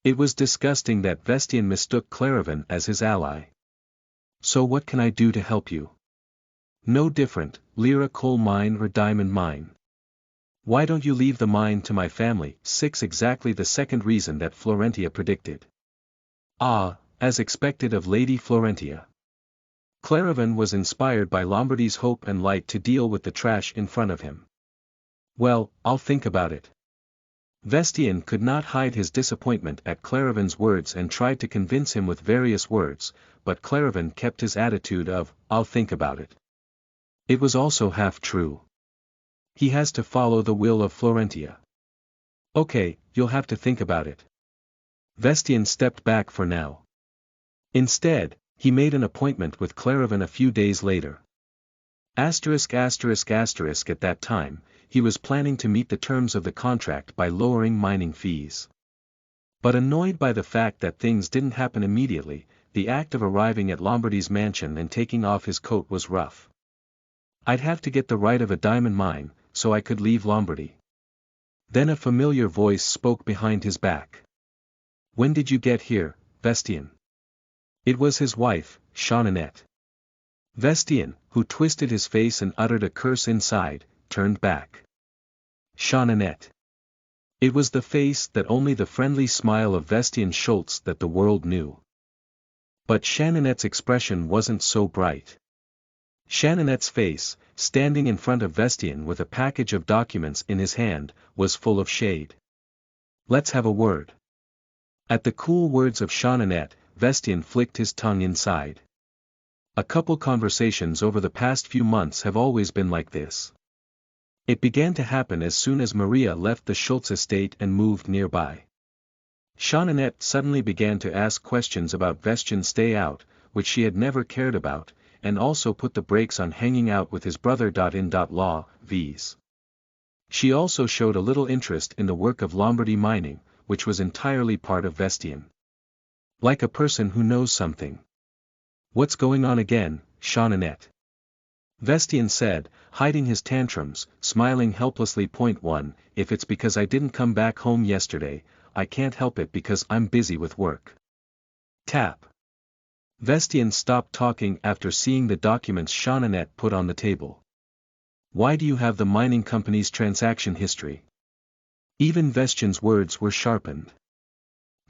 It was disgusting that Vestian mistook Claravan as his ally. So what can I do to help you? No different, Lyra coal mine or diamond mine. Why don't you leave the mine to my family? 6 Exactly the second reason that Florentia predicted. Ah, as expected of Lady Florentia. Claravan was inspired by Lombardy's hope and light to deal with the trash in front of him. Well, I'll think about it. Vestian could not hide his disappointment at Claravan's words and tried to convince him with various words, but Claravan kept his attitude of, I'll think about it. It was also half true. He has to follow the will of Florentia. Okay, you'll have to think about it. Vestian stepped back for now. Instead, he made an appointment with Claravan a few days later. At that time, he was planning to meet the terms of the contract by lowering mining fees. But annoyed by the fact that things didn't happen immediately, the act of arriving at Lombardy's mansion and taking off his coat was rough. I'd have to get the right of a diamond mine, so I could leave Lombardy. Then a familiar voice spoke behind his back. When did you get here, Vestian? It was his wife, Jeanninette. Vestian, who twisted his face and uttered a curse inside, turned back. Jeanninette. It was the face that only the friendly smile of Vestian Schultz that the world knew. But Jeanninette's expression wasn't so bright. Jeanninette's face, standing in front of Vestian with a package of documents in his hand, was full of shade. Let's have a word. At the cool words of Jeanninette, Vestian flicked his tongue inside. A couple conversations over the past few months have always been like this. It began to happen as soon as Maria left the Schultz estate and moved nearby. Jeanninette suddenly began to ask questions about Vestian's stay out, which she had never cared about, and also put the brakes on hanging out with his brother. In law, vs. She also showed a little interest in the work of Lombardy mining, which was entirely part of Vestian. Like a person who knows something. What's going on again, Jeanninette? Vestian said, hiding his tantrums, smiling helplessly. 1 If it's because I didn't come back home yesterday, I can't help it because I'm busy with work. Tap. Vestian stopped talking after seeing the documents Jeanninette put on the table. Why do you have the mining company's transaction history? Even Vestian's words were sharpened.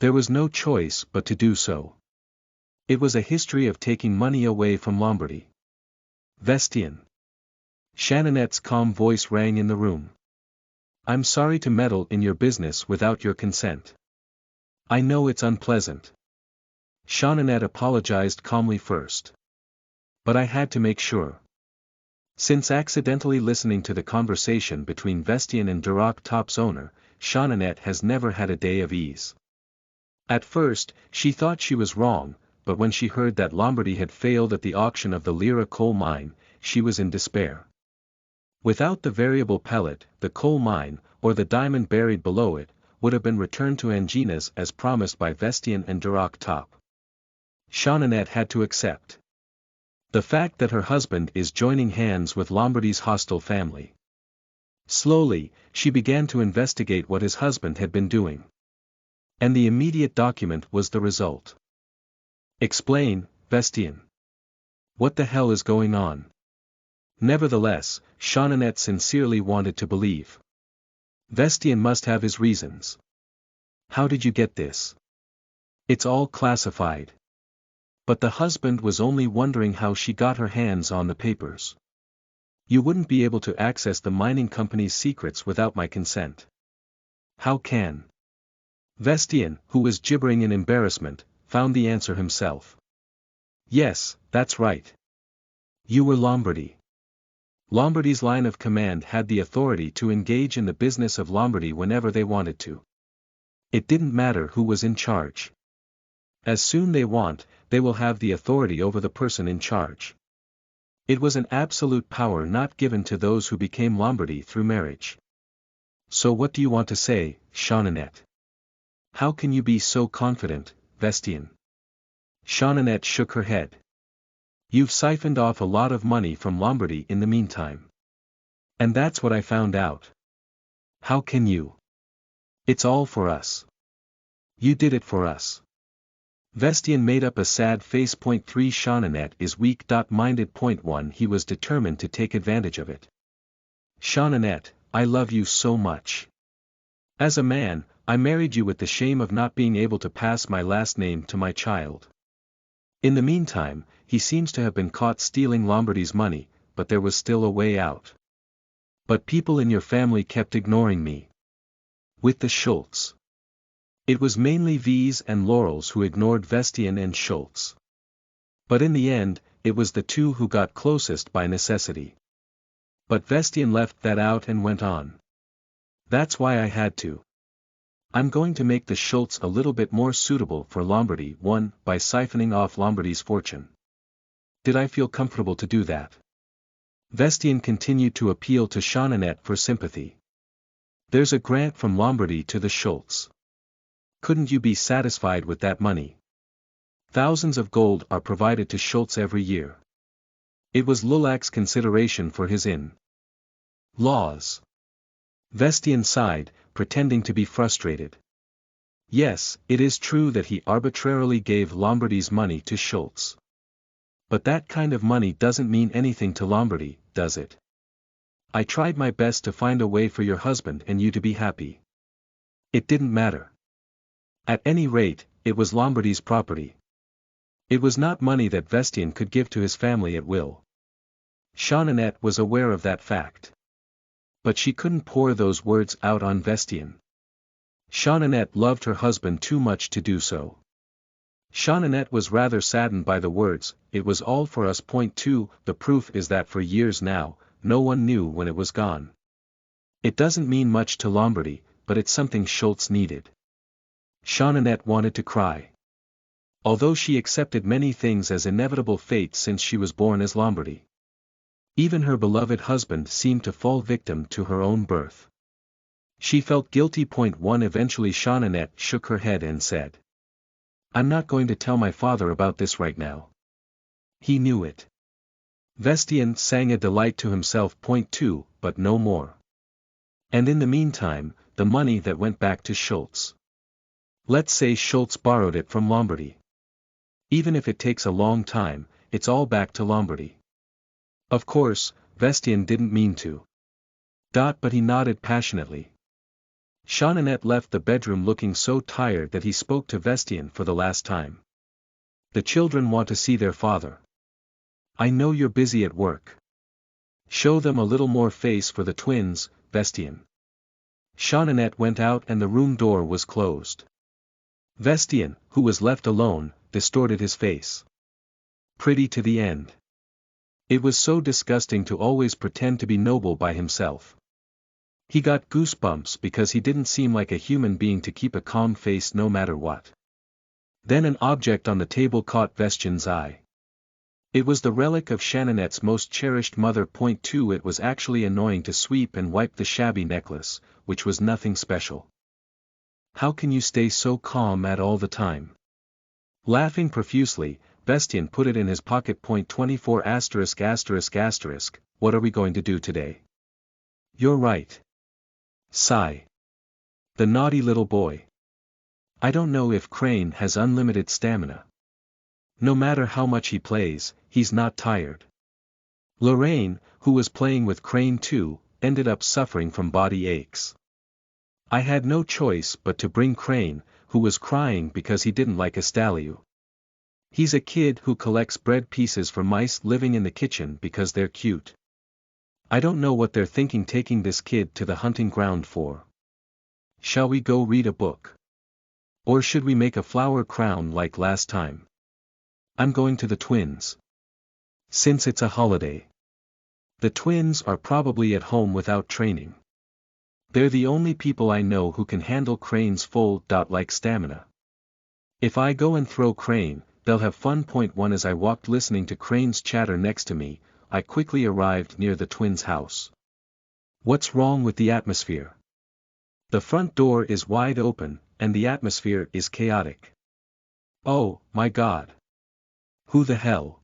There was no choice but to do so. It was a history of taking money away from Lombardy. Vestian. Shannonette's calm voice rang in the room. I'm sorry to meddle in your business without your consent. I know it's unpleasant. Shannonette apologized calmly first. But I had to make sure. Since accidentally listening to the conversation between Vestian and Duroc Top's owner, Shannonette has never had a day of ease. At first, she thought she was wrong, but when she heard that Lombardy had failed at the auction of the Lira coal mine, she was in despair. Without the variable pellet, the coal mine, or the diamond buried below it, would have been returned to Anginas as promised by Vestian and Duroc Top. Shannonette had to accept the fact that her husband is joining hands with Lombardy's hostile family. Slowly, she began to investigate what his husband had been doing. And the immediate document was the result. Explain, Vestian. What the hell is going on? Nevertheless, Shannonette sincerely wanted to believe. Vestian must have his reasons. How did you get this? It's all classified. But the husband was only wondering how she got her hands on the papers. You wouldn't be able to access the mining company's secrets without my consent. How can? Vestian, who was gibbering in embarrassment, found the answer himself. Yes, that's right. You were Lombardy. Lombardy's line of command had the authority to engage in the business of Lombardy whenever they wanted to. It didn't matter who was in charge. As soon they want, they will have the authority over the person in charge. It was an absolute power not given to those who became Lombardy through marriage. So what do you want to say, Shannonette? How can you be so confident, Vestian? Shannonette shook her head. You've siphoned off a lot of money from Lombardy in the meantime. And that's what I found out. How can you? It's all for us. You did it for us. Vestian made up a sad face. 3 Shannonette is weak-minded. 1 He was determined to take advantage of it. Shannonette, I love you so much. As a man, I married you with the shame of not being able to pass my last name to my child. In the meantime, he seems to have been caught stealing Lombardy's money, but there was still a way out. But people in your family kept ignoring me. With the Schultz. It was mainly V's and Laurels who ignored Vestian and Schultz. But in the end, it was the two who got closest by necessity. But Vestian left that out and went on. That's why I had to. I'm going to make the Schultz a little bit more suitable for Lombardy. 1 By siphoning off Lombardy's fortune. Did I feel comfortable to do that? Vestian continued to appeal to Shannonette for sympathy. There's a grant from Lombardy to the Schultz. Couldn't you be satisfied with that money? Thousands of gold are provided to Schultz every year. It was Lulak's consideration for his in-laws. Vestian sighed, pretending to be frustrated. Yes, it is true that he arbitrarily gave Lombardy's money to Schultz. But that kind of money doesn't mean anything to Lombardy, does it? I tried my best to find a way for your husband and you to be happy. It didn't matter. At any rate, it was Lombardy's property. It was not money that Vestian could give to his family at will. Shannonette was aware of that fact. But she couldn't pour those words out on Vestian. Shannonette loved her husband too much to do so. Shannonette was rather saddened by the words, "It was all for us." 2 The proof is that for years now, no one knew when it was gone. It doesn't mean much to Lombardy, but it's something Schultz needed. Shannonette wanted to cry. Although she accepted many things as inevitable fate since she was born as Lombardy. Even her beloved husband seemed to fall victim to her own birth. She felt guilty. 1 Eventually Shannonette shook her head and said, I'm not going to tell my father about this right now. He knew it. Vestian sang a delight to himself. 2 But no more. And in the meantime, the money that went back to Schultz. Let's say Schultz borrowed it from Lombardy. Even if it takes a long time, it's all back to Lombardy. Of course, Vestian didn't mean to. But he nodded passionately. Shannonette left the bedroom looking so tired that he spoke to Vestian for the last time. The children want to see their father. I know you're busy at work. Show them a little more face for the twins, Vestian. Jeanninette went out and the room door was closed. Vestian, who was left alone, distorted his face. Pretty to the end. It was so disgusting to always pretend to be noble by himself. He got goosebumps because he didn't seem like a human being to keep a calm face no matter what. Then an object on the table caught Vestian's eye. It was the relic of Jeanninette's most cherished mother. 2 It was actually annoying to sweep and wipe the shabby necklace, which was nothing special. How can you stay so calm at all the time? Laughing profusely, Vestian put it in his pocket. 24 ****. What are we going to do today? You're right. Sigh. The naughty little boy. I don't know if Crane has unlimited stamina. No matter how much he plays, he's not tired. Lorraine, who was playing with Crane too, ended up suffering from body aches. I had no choice but to bring Crane, who was crying because he didn't like Astalio. He's a kid who collects bread pieces for mice living in the kitchen because they're cute. I don't know what they're thinking taking this kid to the hunting ground for. Shall we go read a book? Or should we make a flower crown like last time? I'm going to the twins. Since it's a holiday. The twins are probably at home without training. They're the only people I know who can handle Crane's full-like stamina. If I go and throw Crane, they'll have fun. 1 As I walked listening to Crane's chatter next to me, I quickly arrived near the twins' house. What's wrong with the atmosphere? The front door is wide open, and the atmosphere is chaotic. Oh, my God. Who the hell?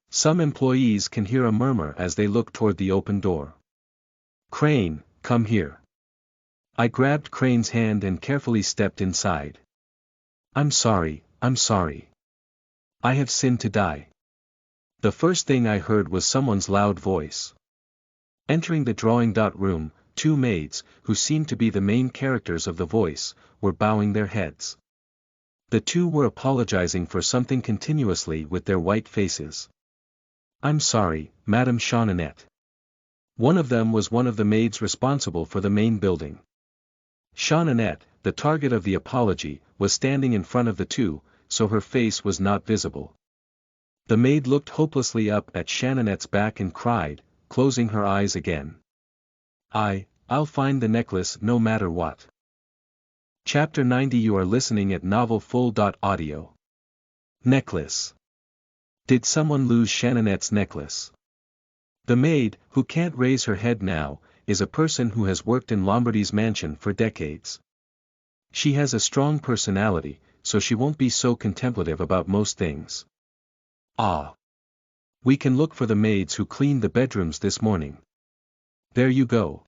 Some employees can hear a murmur as they look toward the open door. Crane, come here. I grabbed Crane's hand and carefully stepped inside. I'm sorry. I have sinned to die. The first thing I heard was someone's loud voice. Entering the drawing room, 2 maids, who seemed to be the main characters of the voice, were bowing their heads. The 2 were apologizing for something continuously with their white faces. I'm sorry, Madame Jeanninette. One of them was one of the maids responsible for the main building. Jeanninette, the target of the apology, was standing in front of the 2, so her face was not visible. The maid looked hopelessly up at Jeanninette's back and cried, closing her eyes again. I'll find the necklace no matter what. Chapter 90 You are listening at novelfull.audio. Necklace. Did someone lose Jeanninette's necklace? The maid, who can't raise her head now, is a person who has worked in Lombardy's mansion for decades. She has a strong personality, so she won't be so contemplative about most things. We can look for the maids who cleaned the bedrooms this morning. There you go.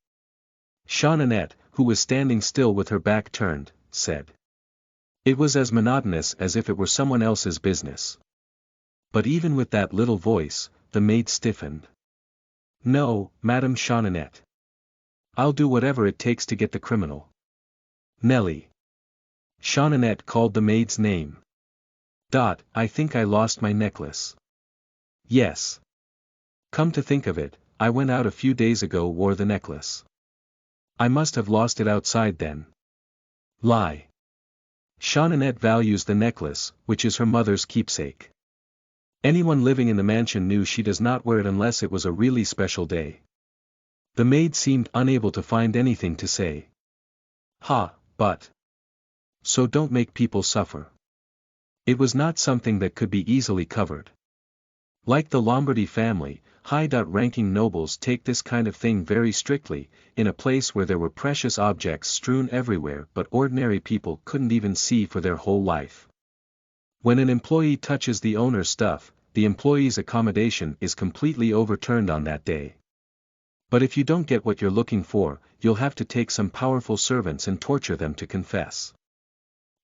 Jeanninette, who was standing still with her back turned, said. It was as monotonous as if it were someone else's business. But even with that little voice, the maid stiffened. No, Madame Jeanninette. I'll do whatever it takes to get the criminal. Nellie. Jeanninette called the maid's name. I think I lost my necklace. Yes. Come to think of it, I went out a few days ago wore the necklace. I must have lost it outside then. Lie. Jeanninette values the necklace, which is her mother's keepsake. Anyone living in the mansion knew she does not wear it unless it was a really special day. The maid seemed unable to find anything to say. But. So don't make people suffer. It was not something that could be easily covered. Like the Lombardy family, high-ranking nobles take this kind of thing very strictly, in a place where there were precious objects strewn everywhere but ordinary people couldn't even see for their whole life. When an employee touches the owner's stuff, the employee's accommodation is completely overturned on that day. But if you don't get what you're looking for, you'll have to take some powerful servants and torture them to confess.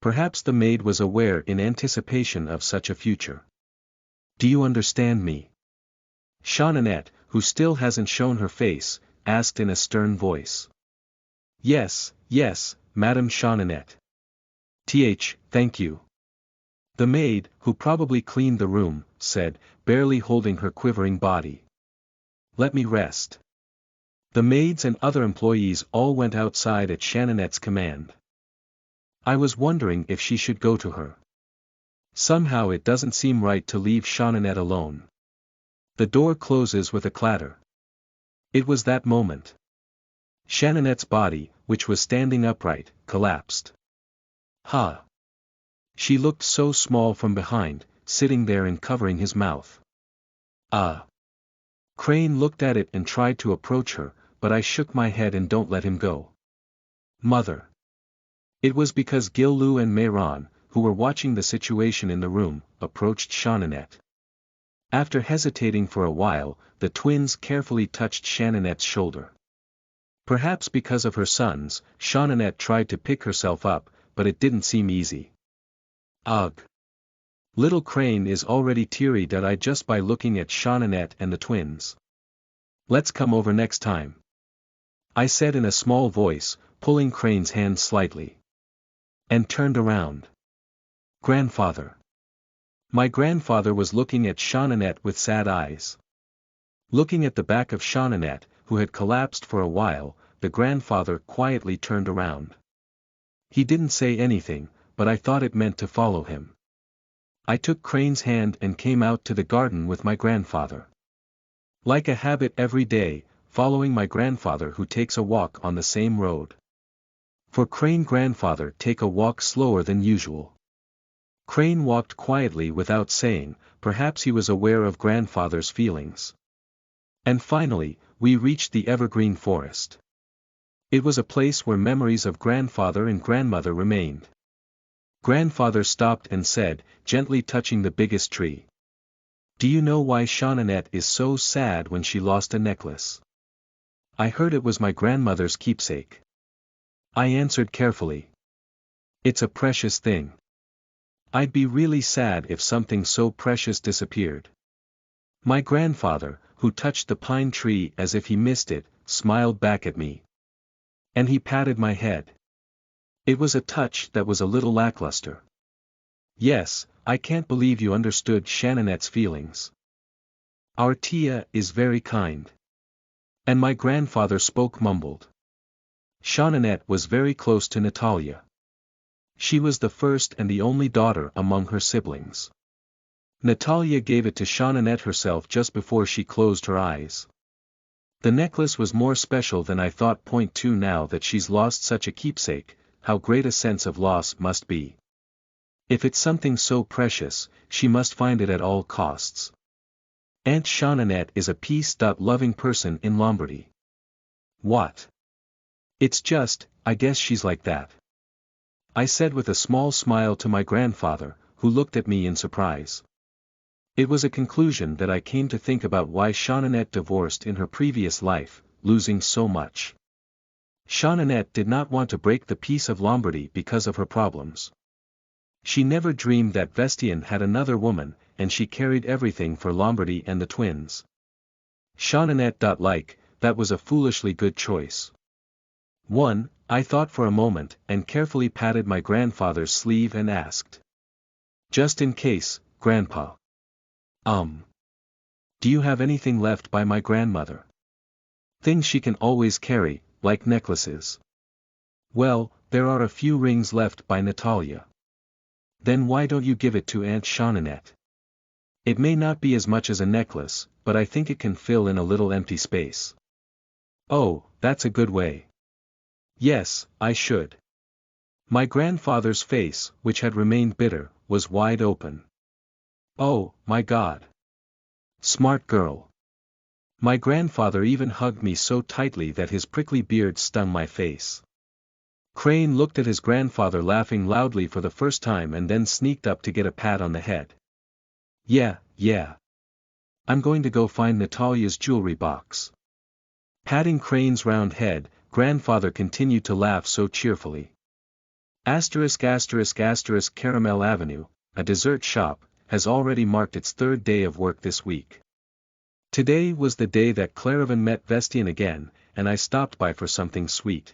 Perhaps the maid was aware in anticipation of such a future. Do you understand me? Jeanninette, who still hasn't shown her face, asked in a stern voice. Yes, Madame Jeanninette. Thank you. The maid, who probably cleaned the room, said, barely holding her quivering body. Let me rest. The maids and other employees all went outside at Shannonette's command. I was wondering if she should go to her. Somehow it doesn't seem right to leave Shannonette alone. The door closes with a clatter. It was that moment. Shannonette's body, which was standing upright, collapsed. Ha! She looked so small from behind, sitting there and covering his mouth. Ah! Crane looked at it and tried to approach her, but I shook my head and don't let him go. Mother. It was because Gil-Lou and Mayron, who were watching the situation in the room, approached Shannonette. After hesitating for a while, the twins carefully touched Shannonette's shoulder. Perhaps because of her sons, Shannonette tried to pick herself up, but it didn't seem easy. Ugh! Little Crane is already teary-eyed just by looking at Shannonette and the twins. Let's come over next time, I said in a small voice, pulling Crane's hand slightly. And turned around. Grandfather. My grandfather was looking at Shannonette with sad eyes. Looking at the back of Shannonette, who had collapsed for a while, the grandfather quietly turned around. He didn't say anything, but I thought it meant to follow him. I took Crane's hand and came out to the garden with my grandfather. Like a habit every day, following my grandfather who takes a walk on the same road. For Crane grandfather take a walk slower than usual. Crane walked quietly without saying, perhaps he was aware of grandfather's feelings. And finally, we reached the evergreen forest. It was a place where memories of grandfather and grandmother remained. Grandfather stopped and said, gently touching the biggest tree. Do you know why Shannonette is so sad when she lost a necklace? I heard it was my grandmother's keepsake. I answered carefully. It's a precious thing. I'd be really sad if something so precious disappeared. My grandfather, who touched the pine tree as if he missed it, smiled back at me. And he patted my head. It was a touch that was a little lackluster. Yes, I can't believe you understood Shannonette's feelings. Our Tia is very kind. And my grandfather spoke mumbled. Shannonette was very close to Natalia. She was the first and the only daughter among her siblings. Natalia gave it to Shannonette herself just before she closed her eyes. The necklace was more special than I thought. Point 2 Now that she's lost such a keepsake, how great a sense of loss must be. If it's something so precious, she must find it at all costs. Aunt Shannonette is a peace-loving person in Lombardy. What? It's just, I guess she's like that. I said with a small smile to my grandfather, who looked at me in surprise. It was a conclusion that I came to think about why Shannonette divorced in her previous life, losing so much. Shannonette did not want to break the peace of Lombardy because of her problems. She never dreamed that Vestian had another woman, and she carried everything for Lombardy and the twins. Shannonette. That was a foolishly good choice. I thought for a moment, and carefully patted my grandfather's sleeve and asked. Just in case, Grandpa. Do you have anything left by my grandmother? Things she can always carry, like necklaces. Well, there are a few rings left by Natalia. Then why don't you give it to Aunt Shannonette? It may not be as much as a necklace, but I think it can fill in a little empty space. Oh, that's a good way. Yes, I should. My grandfather's face, which had remained bitter, was wide open. Oh, my God. Smart girl. My grandfather even hugged me so tightly that his prickly beard stung my face. Crane looked at his grandfather laughing loudly for the first time and then sneaked up to get a pat on the head. Yeah. I'm going to go find Natalia's jewelry box. Patting Crane's round head, grandfather continued to laugh so cheerfully. **** Caramel Avenue, a dessert shop, has already marked its third day of work this week. Today was the day that Claravan met Vestian again, and I stopped by for something sweet.